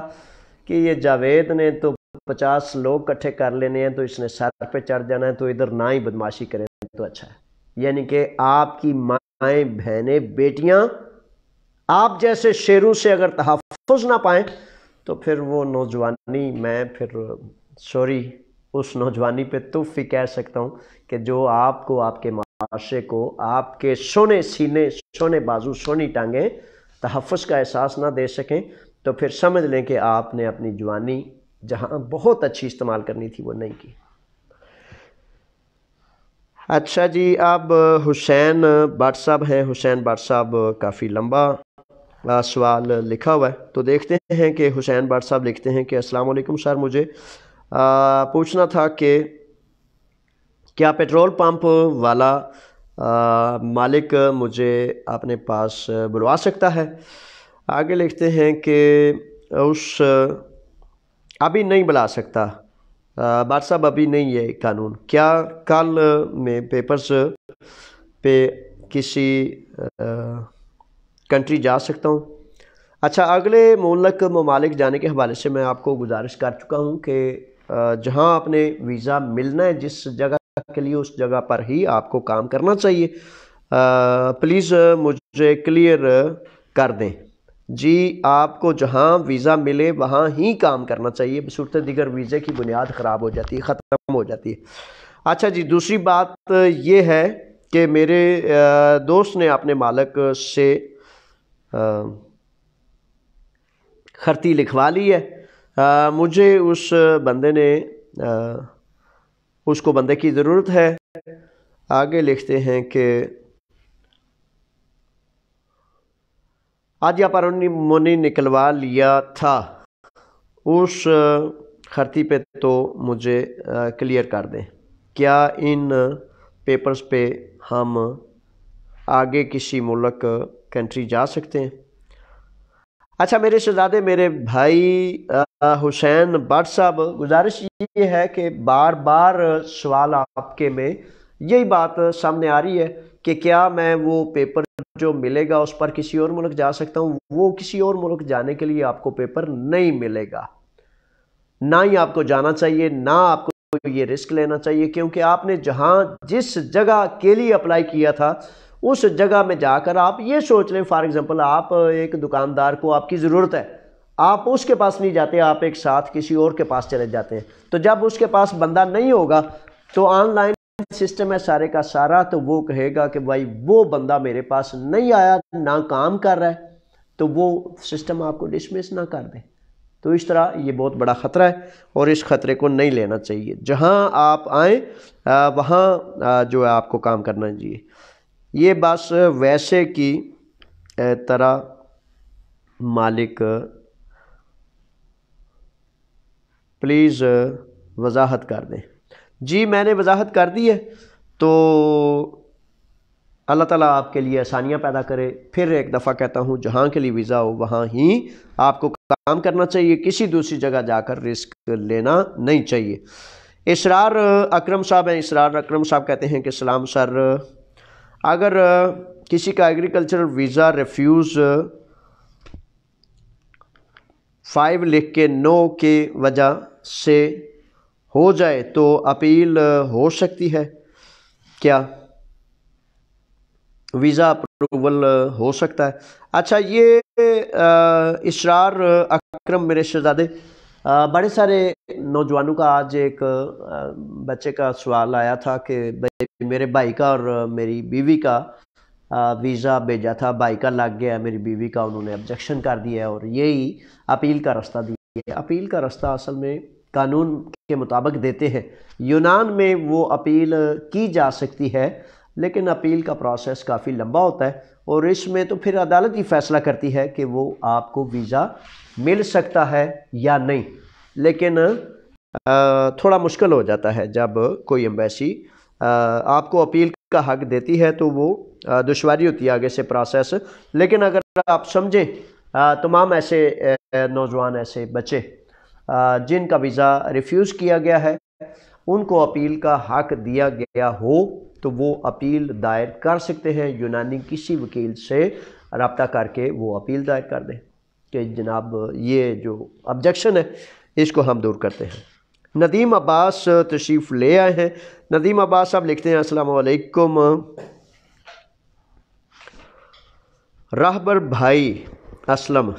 کہ یہ جاوید نے تو 50 لوگ اکٹھے کر لینے ہیں، تو اس نے سر پہ چڑھ جانا ہے، تو ادھر نہ ہی بدماشی کریں تو اچھا ہے۔ یعنی کہ آپ کی مائیں، بہنیں، بیٹیاں آپ جیسے شیروں سے اگر تحفظ نہ پائیں تو پھر وہ نوجوانی، میں پھر سوری اس نوجوانی پہ توف ہی کہہ سکتا ہوں کہ جو آپ کو، آپ کے معاشرے کو، آپ کے سونے سینے، سونے بازو، سونی ٹانگیں تحفظ کا احساس نہ دے سکیں، تو پھر سمجھ لیں کہ آپ نے اپنی جوانی جہاں بہت اچھی استعمال کرنی تھی وہ نہیں کی۔ اچھا جی، اب حسین بٹ صاحب ہیں۔ حسین بٹ صاحب کافی لمبا سوال لکھا ہوا ہے، تو دیکھتے ہیں کہ حسین بٹ صاحب لکھتے ہیں کہ السلام علیکم سر، مجھے پوچھنا تھا کہ کیا پیٹرول پمپ والا مالک مجھے اپنے پاس بلوا سکتا ہے؟ آگے لکھتے ہیں کہ اس ابھی نہیں بلا سکتا بٹ صاحب، ابھی نہیں ہے قانون، کیا کل میں پیپرز پہ کسی کنٹری جا سکتا ہوں؟ اچھا، اگلے ممالک جانے کے حوالے سے میں آپ کو گزارش کر چکا ہوں کہ جہاں آپ نے ویزا ملنا ہے جس جگہ کے لیے، اس جگہ پر ہی آپ کو کام کرنا چاہیے۔ پلیز مجھے کلیئر کر دیں جی، آپ کو جہاں ویزا ملے وہاں ہی کام کرنا چاہیے، بصورت دیگر ویزے کی بنیاد خراب ہو جاتی ہے، ختم ہو جاتی ہے۔ اچھا جی، دوسری بات یہ ہے کہ میرے دوست نے اپنے مالک سے خرتی لکھوا لی ہے، مجھے اس بندے نے اس کو بندے کی ضرورت ہے. آگے لکھتے ہیں کہ آج پر منی نکلوا لیا تھا اس خرتی پہ تو مجھے کلیئر کر دیں. کیا ان پیپرز پہ ہم آگے کسی ملک کنٹری جا سکتے ہیں؟ اچھا میرے شہزادے، میرے بھائی حسین بٹ صاحب، گزارش یہ ہے کہ بار بار سوال آپ کے میں یہی بات سامنے آ رہی ہے کہ کیا میں وہ پیپر جو ملے گا اس پر کسی اور ملک جا سکتا ہوں. وہ کسی اور ملک جانے کے لیے آپ کو پیپر نہیں ملے گا، نہ ہی آپ کو جانا چاہیے، نہ آپ کو یہ رسک لینا چاہیے، کیونکہ آپ نے جہاں جس جگہ کے لیے اپلائی کیا تھا اس جگہ میں جا کر آپ یہ سوچ لیں، فار ایگزامپل آپ ایک دکاندار کو آپ کی ضرورت ہے، آپ اس کے پاس نہیں جاتے، آپ ایک ساتھ کسی اور کے پاس چلے جاتے ہیں. تو جب اس کے پاس بندہ نہیں ہوگا تو آن لائن سسٹم ہے سارے کا سارا، تو وہ کہے گا کہ بھائی وہ بندہ میرے پاس نہیں آیا، نہ کام کر رہا ہے، تو وہ سسٹم آپ کو ڈسمس نہ کر دے. تو اس طرح یہ بہت بڑا خطرہ ہے اور اس خطرے کو نہیں لینا چاہیے. جہاں آپ آئیں وہاں جو ہے آپ کو کام کرنا چاہیے. یہ بس ویسے کی طرح مالک پلیز وضاحت کر دیں. جی میں نے وضاحت کر دی ہے. تو اللہ تعالیٰ آپ کے لیے آسانیاں پیدا کرے. پھر ایک دفعہ کہتا ہوں، جہاں کے لیے ویزا ہو وہاں ہی آپ کو کام کرنا چاہیے، کسی دوسری جگہ جا کر رسک لینا نہیں چاہیے. اسرار اکرم صاحب ہیں. اسرار اکرم صاحب کہتے ہیں کہ سلام سر، اگر کسی کا ایگریکلچرل ویزا ریفیوز 5 لکھ کے 9 کے وجہ سے ہو جائے تو اپیل ہو سکتی ہے کیا؟ ویزا اپروول ہو سکتا ہے. اچھا یہ اسرار اکرم میرے شہزادے، بڑے سارے نوجوانوں کا آج ایک بچے کا سوال آیا تھا کہ میرے بھائی کا اور میری بیوی کا ویزا بھیجا تھا، بھائی کا لگ گیا، میری بیوی کا انہوں نے آبجیکشن کر دیا ہے اور یہی اپیل کا رستہ دیا ہے. اپیل کا رستہ اصل میں قانون کے مطابق دیتے ہیں. یونان میں وہ اپیل کی جا سکتی ہے، لیکن اپیل کا پروسیس کافی لمبا ہوتا ہے اور اس میں تو پھر عدالت ہی فیصلہ کرتی ہے کہ وہ آپ کو ویزا مل سکتا ہے یا نہیں. لیکن تھوڑا مشکل ہو جاتا ہے جب کوئی ایمبیسی آپ کو اپیل کا حق دیتی ہے، تو وہ دشواری ہوتی ہے آگے سے پروسیس. لیکن اگر آپ سمجھیں تمام ایسے نوجوان، ایسے بچے جن کا ویزا ریفیوز کیا گیا ہے، ان کو اپیل کا حق دیا گیا ہو تو وہ اپیل دائر کر سکتے ہیں. یونانی کسی وکیل سے رابطہ کر کے وہ اپیل دائر کر دیں کہ جناب یہ جو آبجیکشن ہے اس کو ہم دور کرتے ہیں. ندیم عباس تشریف لے آئے ہیں. ندیم عباس صاحب لکھتے ہیں السلام علیکم راہبر بھائی اسلم،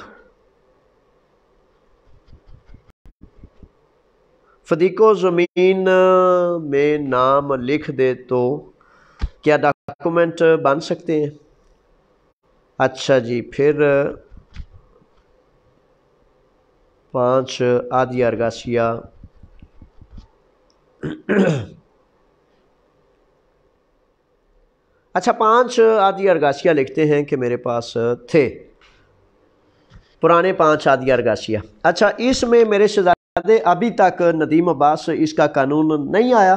فدیکو زمین میں نام لکھ دے تو کیا ڈاکومنٹ بن سکتے ہیں؟ اچھا جی، پھر 5 آدھی ارگاسیا اچھا 5 آدھی ارگاسیا لکھتے ہیں کہ میرے پاس تھے پرانے 5 آدھی ارگاسیا. اچھا اس میں میرے شہزادے ابھی تک ندیم عباس اس کا قانون نہیں آیا.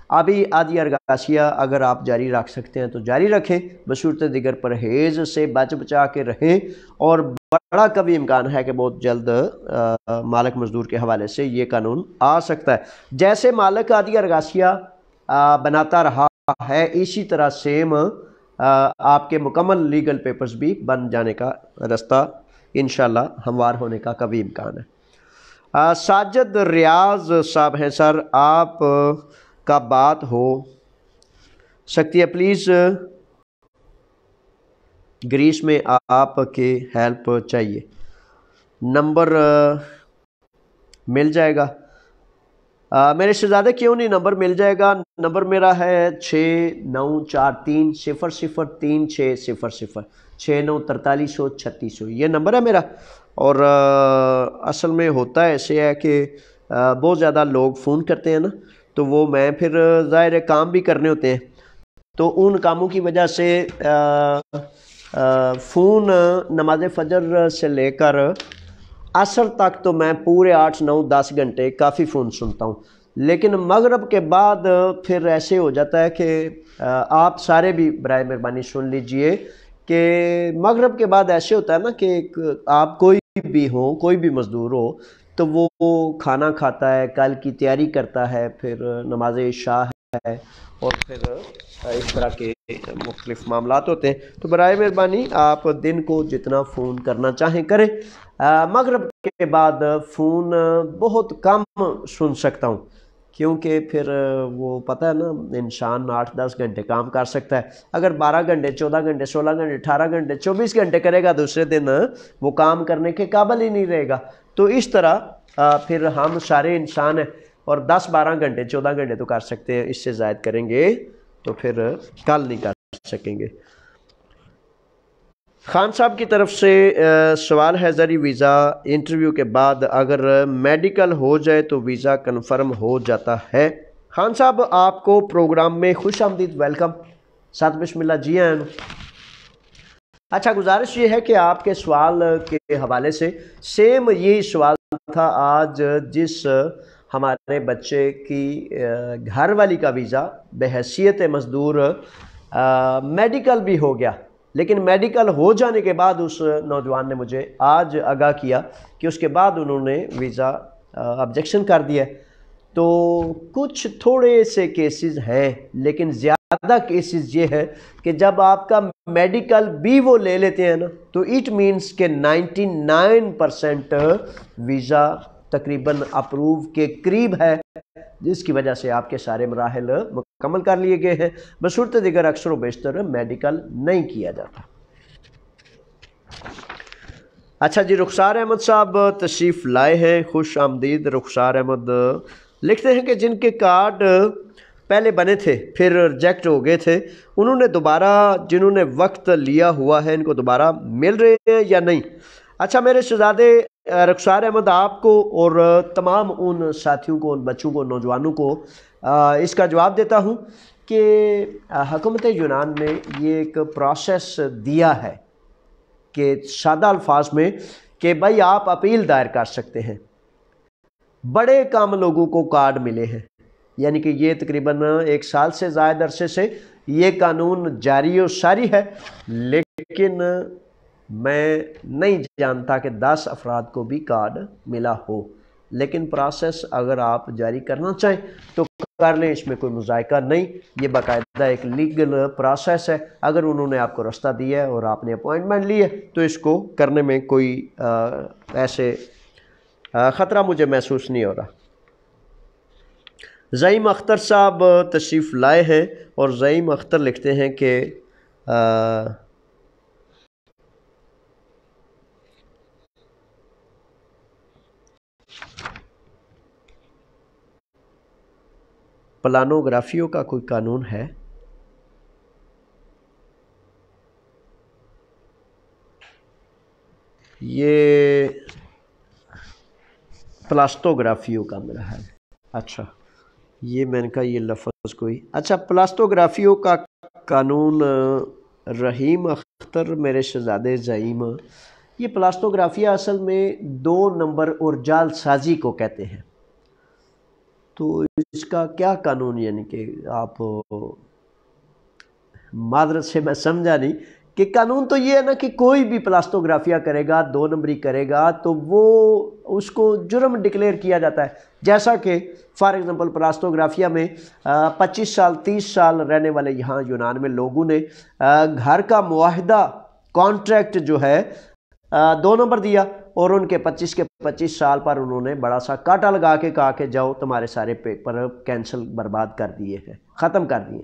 ابھی آدھی ارگاسیا اگر آپ جاری رکھ سکتے ہیں تو جاری رکھیں، بصورت دیگر پرہیز سے بچ بچا کے رہیں. اور بڑا کبھی امکان ہے کہ بہت جلد مالک مزدور کے حوالے سے یہ قانون آ سکتا ہے. جیسے مالک آدھی ارگاسیا بناتا رہا ہے، اسی طرح سیم آپ کے مکمل لیگل پیپرز بھی بن جانے کا رستہ انشاءاللہ ہموار ہونے کا کبھی امکان ہے. ساجد ریاض صاحب ہیں. سر آپ کا بات ہو سکتی ہے، پلیز گریس میں آپ کے ہیلپ چاہیے، نمبر مل جائے گا؟ میرے شہزادے کیوں نہیں، نمبر مل جائے گا. نمبر میرا ہے 6943 003600 69433600، یہ نمبر ہے میرا. اور اصل میں ہوتا ایسے ہے کہ بہت زیادہ لوگ فون کرتے ہیں نا، تو وہ میں پھر ظاہر کام بھی کرنے ہوتے ہیں، تو ان کاموں کی وجہ سے فون نماز فجر سے لے کر عصر تک تو میں پورے 8 9 10 گھنٹے کافی فون سنتا ہوں، لیکن مغرب کے بعد پھر ایسے ہو جاتا ہے کہ آپ سارے بھی برائے مہربانی سن لیجئے کہ مغرب کے بعد ایسے ہوتا ہے نا کہ آپ کوئی بھی ہو، کوئی بھی مزدور ہو، تو وہ کھانا کھاتا ہے، کل کی تیاری کرتا ہے، پھر نماز عشاء ہے، اور پھر اس طرح کے مختلف معاملات ہوتے ہیں۔ تو برائے مہربانی آپ دن کو جتنا فون کرنا چاہیں کریں، مغرب کے بعد فون بہت کم سن سکتا ہوں، کیونکہ پھر وہ پتہ ہے نا انسان 8 10 گھنٹے کام کر سکتا ہے، اگر 12 گھنٹے 14 گھنٹے 16 گھنٹے 18 گھنٹے 24 گھنٹے کرے گا دوسرے دن وہ کام کرنے کے قابل ہی نہیں رہے گا۔ تو اس طرح پھر ہم سارے انسان ہیں، اور 10 12 گھنٹے 14 گھنٹے تو کر سکتے ہیں، اس سے زائد کریں گے تو پھر کل نہیں کر سکیں گے۔ خان صاحب کی طرف سے سوال ہے، زری ویزا انٹرویو کے بعد اگر میڈیکل ہو جائے تو ویزا کنفرم ہو جاتا ہے؟ خان صاحب آپ کو پروگرام میں خوش آمدید، ویلکم، ساتھ بسم اللہ جی ہیں۔ اچھا، گزارش یہ ہے کہ آپ کے سوال کے حوالے سے سیم یہی سوال تھا آج، جس ہمارے بچے کی گھر والی کا ویزا بحیثیت مزدور میڈیکل بھی ہو گیا، لیکن میڈیکل ہو جانے کے بعد اس نوجوان نے مجھے آج آگاہ کیا کہ اس کے بعد انہوں نے ویزا آبجیکشن کر دیا۔ تو کچھ تھوڑے سے کیسز ہیں، لیکن زیادہ کیسز یہ ہے کہ جب آپ کا میڈیکل بھی وہ لے لیتے ہیں نا، تو اٹ مینس کہ 99% ویزا تقریباً اپروو کے قریب ہے، جس کی وجہ سے آپ کے سارے مراحل مکمل کر لیے گئے ہیں، بصورت دیگر اکثر و بیشتر میڈیکل نہیں کیا جاتا۔ اچھا جی، رخسار احمد صاحب تشریف لائے ہیں، خوش آمدید رخسار احمد۔ لکھتے ہیں کہ جن کے کارڈ پہلے بنے تھے پھر ریجیکٹ ہو گئے تھے، انہوں نے دوبارہ، جنہوں نے وقت لیا ہوا ہے، ان کو دوبارہ مل رہے ہیں یا نہیں؟ اچھا میرے شہزادے رخسار احمد، آپ کو اور تمام ان ساتھیوں کو، ان بچوں کو، نوجوانوں کو اس کا جواب دیتا ہوں کہ حکومت یونان نے یہ ایک پروسیس دیا ہے کہ سادہ الفاظ میں کہ بھائی آپ اپیل دائر کر سکتے ہیں۔ بڑے کم لوگوں کو کارڈ ملے ہیں، یعنی کہ یہ تقریباً 1 سال سے زائد عرصے سے یہ قانون جاری و ساری ہے، لیکن میں نہیں جانتا کہ 10 افراد کو بھی کارڈ ملا ہو، لیکن پروسیس اگر آپ جاری کرنا چاہیں تو کر لیں، اس میں کوئی مذائقہ نہیں، یہ باقاعدہ ایک لیگل پروسیس ہے۔ اگر انہوں نے آپ کو رستہ دیا ہے اور آپ نے اپوائنٹمنٹ لی ہے تو اس کو کرنے میں کوئی ایسے خطرہ مجھے محسوس نہیں ہو رہا۔ زعیم اختر صاحب تشریف لائے ہیں، اور زعیم اختر لکھتے ہیں کہ پلانوگرافیوں کا کوئی قانون ہے؟ یہ پلاسٹوگرافیوں کا میرا ہے۔ اچھا، یہ میں نے کہا یہ لفظ کوئی، اچھا پلاسٹوگرافیوں کا قانون، رحیم اختر میرے شہزادے زعیم، یہ پلاسٹوگرافیا اصل میں 2 نمبر اور جعل سازی کو کہتے ہیں۔ تو اس کا کیا قانون، یعنی کہ آپ معذرت سے میں سمجھا نہیں کہ قانون تو یہ ہے نا کہ کوئی بھی پلاسٹوگرافیا کرے گا، 2 نمبری کرے گا تو وہ اس کو جرم ڈکلیئر کیا جاتا ہے، جیسا کہ فار ایگزامپل پلاسٹوگرافیا میں 25 سال 30 سال رہنے والے یہاں یونان میں لوگوں نے گھر کا معاہدہ کانٹریکٹ جو ہے 2 نمبر دیا، اور ان کے 25 سال پر انہوں نے بڑا سا کاٹا لگا کے کہا کہ جاؤ تمہارے سارے پیپر کینسل، برباد کر دیے ہیں، ختم کر دیے۔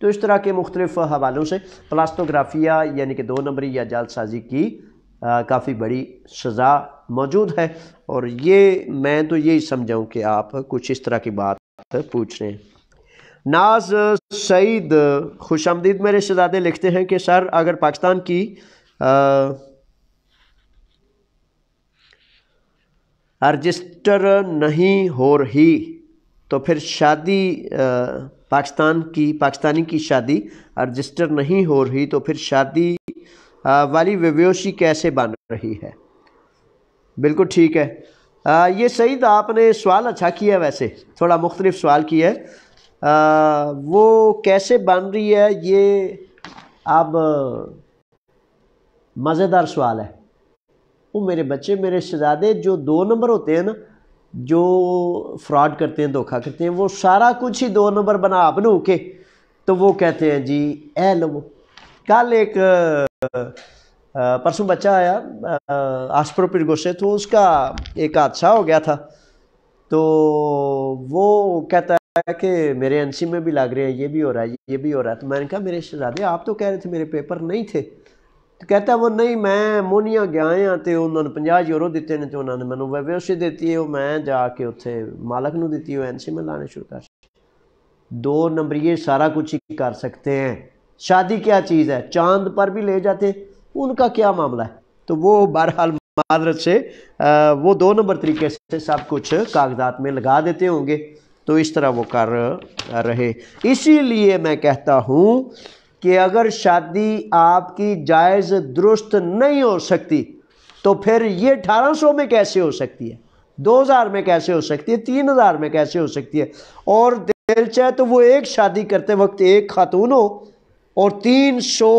تو اس طرح کے مختلف حوالوں سے پلاسٹوگرافیا یعنی کہ 2 نمبری یا جعل سازی کی کافی بڑی سزا موجود ہے، اور یہ میں تو یہی سمجھاؤں کہ آپ کچھ اس طرح کی بات پوچھ رہے ہیں۔ ناز سعید خوش آمدید میرے شہزادے، لکھتے ہیں کہ سر اگر پاکستان کی رجسٹر نہیں ہو رہی تو پھر شادی پاکستانی کی شادی رجسٹر نہیں ہو رہی تو پھر شادی والی ویوشی کیسے بن رہی ہے؟ بالکل ٹھیک ہے. یہ سعید آپ نے سوال اچھا کیا ہے، ویسے تھوڑا مختلف سوال کیا ہے. وہ کیسے بن رہی ہے، یہ اب مزیدار سوال ہے. وہ میرے بچے، میرے شہزادے جو 2 نمبر ہوتے ہیں نا، جو فراڈ کرتے ہیں، دھوکہ کرتے ہیں، وہ سارا کچھ ہی 2 نمبر بنو کے تو وہ کہتے ہیں جی اے لو. کل ایک پرسوں بچہ آیا آسپرو پرگو سے، تو اس کا ایک حادثہ ہو گیا تھا، تو وہ کہتا ہے کہ میرے این سی میں بھی لگ رہے ہیں، یہ بھی ہو رہا ہے، یہ بھی ہو رہا ہے. تو میں نے کہا میرے شہزادے آپ تو کہہ رہے تھے میرے پیپر نہیں تھے. تو کہتا ہے وہ نہیں، میں مونیا گیا ہاں تے انہوں نے 50 یورو دیتے ہیں، تو انہوں نے مینوں ویوشی دیتی ہے، میں جا کے اتنے مالک نو دیتی ہے، این سی میں لانے شروع کر. 2 نمبریے سارا کچھ ہی کر سکتے ہیں. شادی کیا چیز ہے، چاند پر بھی لے جاتے ہیں، ان کا کیا معاملہ ہے؟ تو وہ بہرحال معذرت سے وہ 2 نمبر طریقے سے سب کچھ کاغذات میں لگا دیتے ہوں گے، تو اس طرح وہ کر رہے. اسی لیے میں کہتا ہوں کہ اگر شادی آپ کی جائز درست نہیں ہو سکتی تو پھر یہ 1800 میں کیسے ہو سکتی ہے، 2000 میں کیسے ہو سکتی ہے، 3000 میں کیسے ہو سکتی ہے؟ اور دل چاہے تو وہ ایک شادی کرتے وقت ایک خاتون ہو اور 300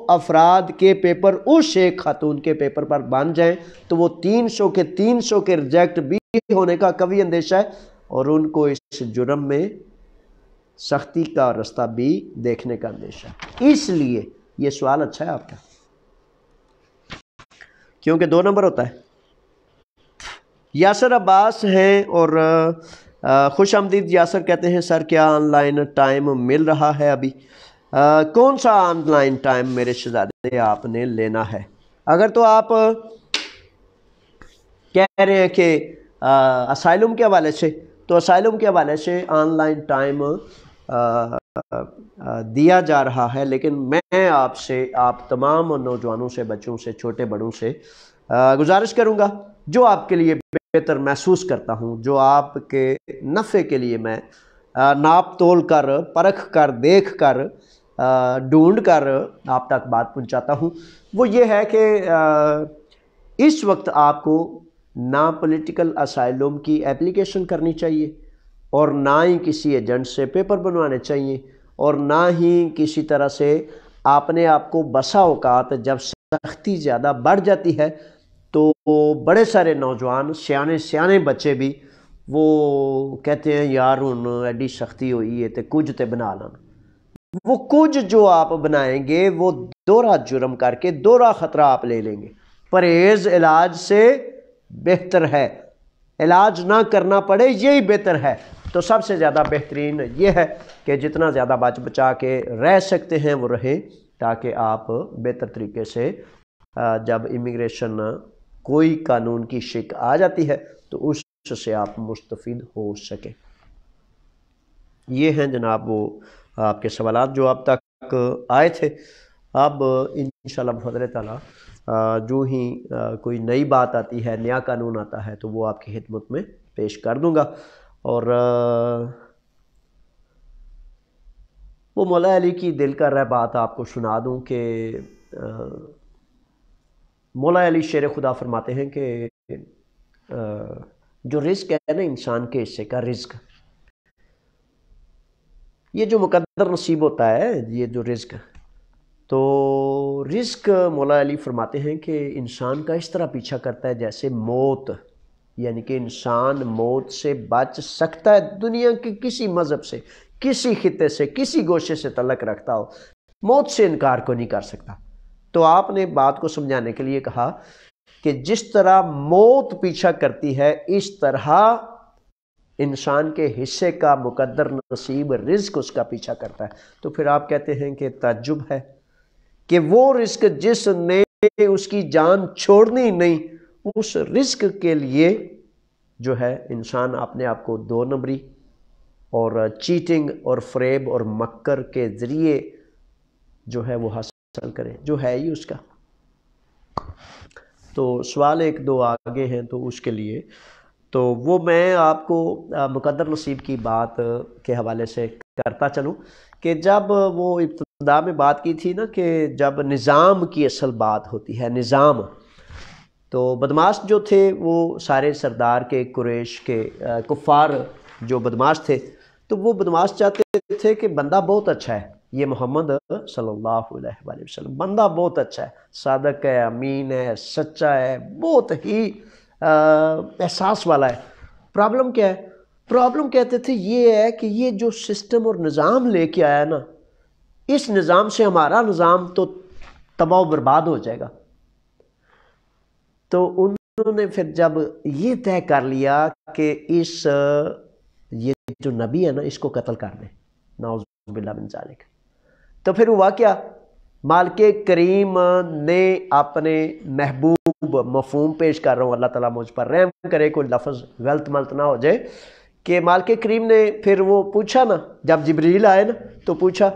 افراد کے پیپر اس ایک خاتون کے پیپر پر بن جائیں، تو وہ 300 کے ریجیکٹ بھی ہونے کا قوی اندیشہ ہے، اور ان کو اس جرم میں سختی کا رستہ بھی دیکھنے کا اندیشہ ہے. اس لیے یہ سوال اچھا ہے آپ کا، کیونکہ 2 نمبر ہوتا ہے. یاسر عباس ہیں اور خوش آمدید یاسر کہتے ہیں سر کیا آن لائن ٹائم مل رہا ہے ابھی؟ کون سا آن لائن ٹائم میرے شہزادے آپ نے لینا ہے؟ اگر تو آپ کہہ رہے ہیں کہ اسائلم کے حوالے سے، تو اسائلم کے حوالے سے آن لائن ٹائم دیا جا رہا ہے، لیکن میں آپ تمام نوجوانوں سے، بچوں سے، چھوٹے بڑوں سے گزارش کروں گا جو آپ کے لیے بہتر محسوس کرتا ہوں، جو آپ کے نفع کے لیے میں ناپ تول کر، پرکھ کر، دیکھ کر، ڈھونڈ کر آپ تک بات پہنچاتا ہوں، وہ یہ ہے کہ اس وقت آپ کو نہ پولیٹیکل اسائلم کی اپلیکیشن کرنی چاہیے، اور نہ ہی کسی ایجنٹ سے پیپر بنوانے چاہیے، اور نہ ہی کسی طرح سے آپ نے آپ کو بسا اوقات جب سختی زیادہ بڑھ جاتی ہے تو بڑے سارے نوجوان سیانے بچے بھی وہ کہتے ہیں یار ہن ایڈی سختی ہوئی ہے تے کچھ تے بنا لانا. وہ کچھ جو آپ بنائیں گے وہ دوہرا جرم کر کے دوہرا خطرہ آپ لے لیں گے. پرہیز علاج سے بہتر ہے، علاج نہ کرنا پڑے یہی بہتر ہے. تو سب سے زیادہ بہترین یہ ہے کہ جتنا زیادہ بچا کے رہ سکتے ہیں وہ رہیں، تاکہ آپ بہتر طریقے سے جب امیگریشن کوئی قانون کی شک آ جاتی ہے تو اس سے آپ مستفید ہو سکیں. یہ ہیں جناب وہ آپ کے سوالات جو اب تک آئے تھے. اب انشاءاللہ بفضل تعالیٰ جو ہی کوئی نئی بات آتی ہے، نیا قانون آتا ہے، تو وہ آپ کی خدمت میں پیش کر دوں گا. اور وہ مولا علی کی دل کر رہا بات آپ کو سنا دوں کہ مولا علی شیر خدا فرماتے ہیں کہ جو رزق ہے نا انسان کے حصے کا رزق، یہ جو مقدر نصیب ہوتا ہے، یہ جو رزق، تو رزق مولا علی فرماتے ہیں کہ انسان کا اس طرح پیچھا کرتا ہے جیسے موت، یعنی کہ انسان موت سے بچ سکتا ہے دنیا کے کسی مذہب سے، کسی خطے سے، کسی گوشے سے تعلق رکھتا ہو، موت سے انکار کو نہیں کر سکتا. تو آپ نے بات کو سمجھانے کے لیے کہا کہ جس طرح موت پیچھا کرتی ہے اس طرح انسان کے حصے کا مقدر نصیب رزق اس کا پیچھا کرتا ہے. تو پھر آپ کہتے ہیں کہ تعجب ہے کہ وہ رزق جس نے اس کی جان چھوڑنی نہیں، اس رزق کے لیے جو ہے انسان اپنے آپ کو 2 نمبری اور چیٹنگ اور فریب اور مکر کے ذریعے جو ہے وہ حاصل کرے، جو ہے ہی اس کا. تو سوال 1-2 آگے ہیں تو اس کے لیے تو وہ میں آپ کو مقدر نصیب کی بات کے حوالے سے کرتا چلوں کہ جب وہ ابتدا میں بات کی تھی نا کہ جب نظام کی اصل بات ہوتی ہے، نظام، تو بدماش جو تھے وہ سارے سردار کے، قریش کے کفار جو بدماش تھے، تو وہ بدماش چاہتے تھے کہ بندہ بہت اچھا ہے یہ محمد صلی اللہ علیہ وآلہ وسلم، بندہ بہت اچھا ہے، صادق ہے، امین ہے، سچا ہے، بہت ہی احساس والا ہے۔ پرابلم کیا ہے؟ پرابلم کہتے تھے یہ ہے کہ یہ جو سسٹم اور نظام لے کے آیا نا، اس نظام سے ہمارا نظام تو تباہ و برباد ہو جائے گا۔ تو انہوں نے پھر جب یہ طے کر لیا کہ یہ جو نبی ہے نا اس کو قتل کر دیں، نعوذ باللہ من ذالک، تو پھر ہوا کیا؟ مالک کریم نے اپنے محبوب، مفہوم پیش کر رہا ہوں، اللہ تعالیٰ مجھ پر رحم کرے کوئی لفظ غلط ملت نہ ہو جائے، کہ مالک کریم نے پھر وہ پوچھا نا، جب جبریل آئے نا تو پوچھا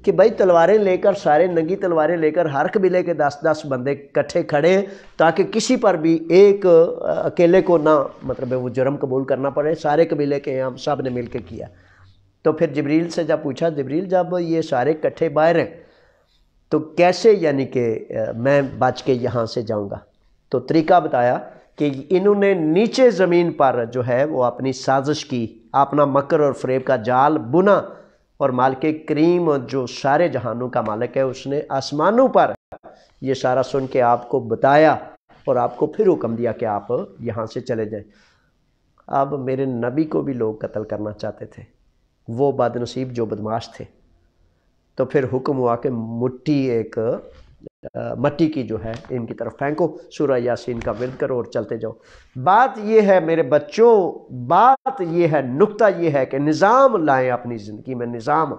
کہ بھائی تلواریں لے کر، سارے ننگی تلواریں لے کر ہر قبیلے کے 10 بندے اکٹھے کھڑے ہیں تاکہ کسی پر بھی ایک اکیلے کو نہ مطلب وہ جرم قبول کرنا پڑے، سارے قبیلے کے ہم سب نے مل کے کیا۔ تو پھر جبریل سے جب پوچھا، جبریل جب یہ سارے اکٹھے باہر ہیں تو کیسے یعنی کہ میں بچ کے یہاں سے جاؤں گا؟ تو طریقہ بتایا کہ انہوں نے نیچے زمین پر جو ہے وہ اپنی سازش کی، اپنا مکر اور فریب کا جال بنا، اور مالک کریم جو سارے جہانوں کا مالک ہے اس نے آسمانوں پر یہ سارا سن کے آپ کو بتایا اور آپ کو پھر حکم دیا کہ آپ یہاں سے چلے جائیں۔ اب میرے نبی کو بھی لوگ قتل کرنا چاہتے تھے، وہ بد نصیب جو بدماش تھے، تو پھر حکم ہوا کہ مٹی کی جو ہے ان کی طرف پھینکو، سورہ یاسین کا ورد کرو اور چلتے جاؤ۔ بات یہ ہے میرے بچوں، بات یہ ہے، نقطہ یہ ہے کہ نظام لائیں اپنی زندگی میں، نظام۔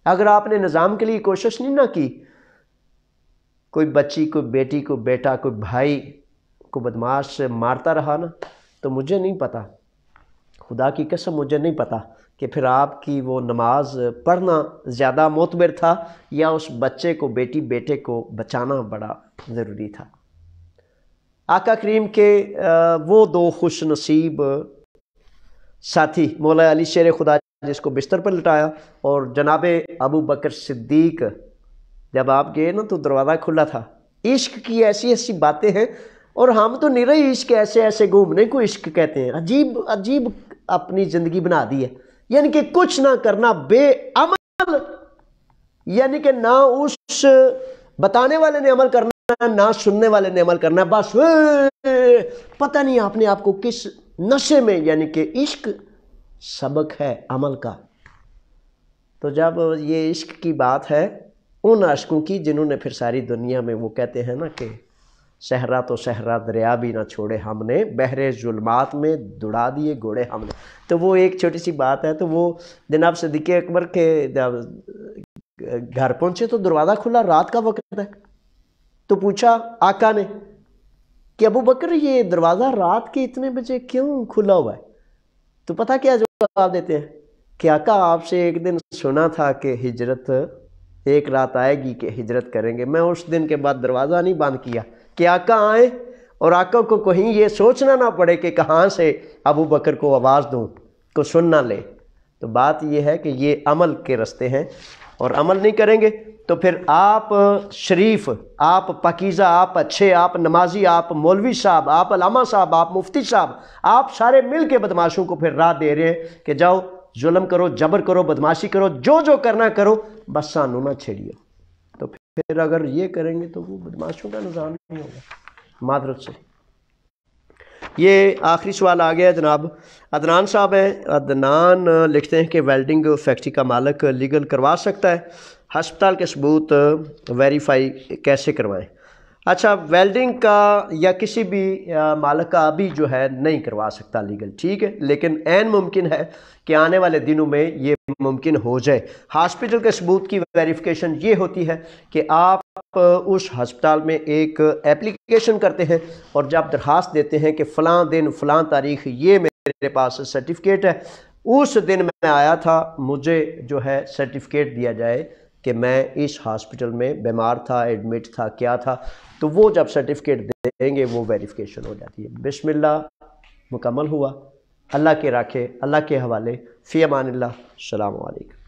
اگر آپ نے نظام کے لیے کوشش نہیں نہ کی، کوئی بچی، کوئی بیٹی، کوئی بیٹا، کوئی بھائی کو بدماش سے مارتا رہا نا، تو مجھے نہیں پتا، خدا کی قسم مجھے نہیں پتا کہ پھر آپ کی وہ نماز پڑھنا زیادہ معتبر تھا یا اس بچے کو، بیٹی بیٹے کو بچانا بڑا ضروری تھا۔ آقا کریم کے وہ دو خوش نصیب ساتھی، مولا علی شیر خدا جس کو بستر پر لٹایا، اور جناب ابو بکر صدیق، جب آپ گئے نا تو دروازہ کھلا تھا۔ عشق کی ایسی ایسی باتیں ہیں، اور ہم تو نرے عشق ایسے ایسے گھومنے کو عشق کہتے ہیں، عجیب عجیب اپنی زندگی بنا دی ہے، یعنی کہ کچھ نہ کرنا، بے عمل، یعنی کہ نہ اس بتانے والے نے عمل کرنا، نہ سننے والے نے عمل کرنا، بس پتہ نہیں آپ نے آپ کو کس نشے میں، یعنی کہ عشق سبق ہے عمل کا۔ تو جب یہ عشق کی بات ہے ان عاشقوں کی جنہوں نے پھر ساری دنیا میں، وہ کہتے ہیں نا کہ صحرا تو صحرا دریا بھی نہ چھوڑے ہم نے، بحر ظلمات میں دوڑا دیے گھوڑے ہم نے۔ تو وہ ایک چھوٹی سی بات ہے، تو وہ جناب صدیق اکبر کے جب گھر پہنچے تو دروازہ کھلا، رات کا وقت ہے، تو پوچھا آقا نے کہ ابو بکر یہ دروازہ رات کے اتنے بجے کیوں کھلا ہوا ہے؟ تو پتہ کیا جواب دیتے ہیں کہ آقا آپ سے ایک دن سنا تھا کہ ہجرت ایک رات آئے گی کہ ہجرت کریں گے، میں اس دن کے بعد دروازہ نہیں بند کیا کہ آقا آئیں اور آقا کو کہیں یہ سوچنا نہ پڑے کہ کہاں سے ابو بکر کو آواز دوں، کو سن نہ لے۔ تو بات یہ ہے کہ یہ عمل کے رستے ہیں، اور عمل نہیں کریں گے تو پھر آپ شریف، آپ پاکیزہ، آپ اچھے، آپ نمازی، آپ مولوی صاحب، آپ علامہ صاحب، آپ مفتی صاحب، آپ سارے مل کے بدماشوں کو پھر راہ دے رہے ہیں کہ جاؤ ظلم کرو، جبر کرو، بدماشی کرو، جو جو کرنا کرو، بس سانو نہ چھیڑیو۔ تو پھر اگر یہ کریں گے تو وہ بدماشوں کا نظام نہیں ہوگا، معذرت سے۔ یہ آخری سوال آ گیا جناب عدنان صاحب ہیں۔ عدنان لکھتے ہیں کہ ویلڈنگ فیکٹری کا مالک لیگل کروا سکتا ہے، ہسپتال کے ثبوت ویریفائی کیسے کروائیں؟ اچھا، ویلڈنگ کا یا کسی بھی مالک کا ابھی جو ہے نہیں کروا سکتا لیگل، ٹھیک ہے، لیکن عین ممکن ہے کہ آنے والے دنوں میں یہ ممکن ہو جائے۔ ہاسپٹل کے ثبوت کی ویریفیکیشن یہ ہوتی ہے کہ آپ اس ہسپتال میں ایک اپلیکیشن کرتے ہیں اور جب درخواست دیتے ہیں کہ فلاں دن فلاں تاریخ یہ میرے پاس سرٹیفکیٹ ہے، اس دن میں آیا تھا، مجھے جو ہے سرٹیفکیٹ دیا جائے کہ میں اس ہاسپٹل میں بیمار تھا، ایڈمٹ تھا، کیا تھا، تو وہ جب سرٹیفکیٹ دیں گے وہ ویریفیکیشن ہو جاتی ہے۔ بسم اللہ مکمل ہوا۔ اللہ کے راکھے، اللہ کے حوالے، فی امان اللہ، السلام علیکم۔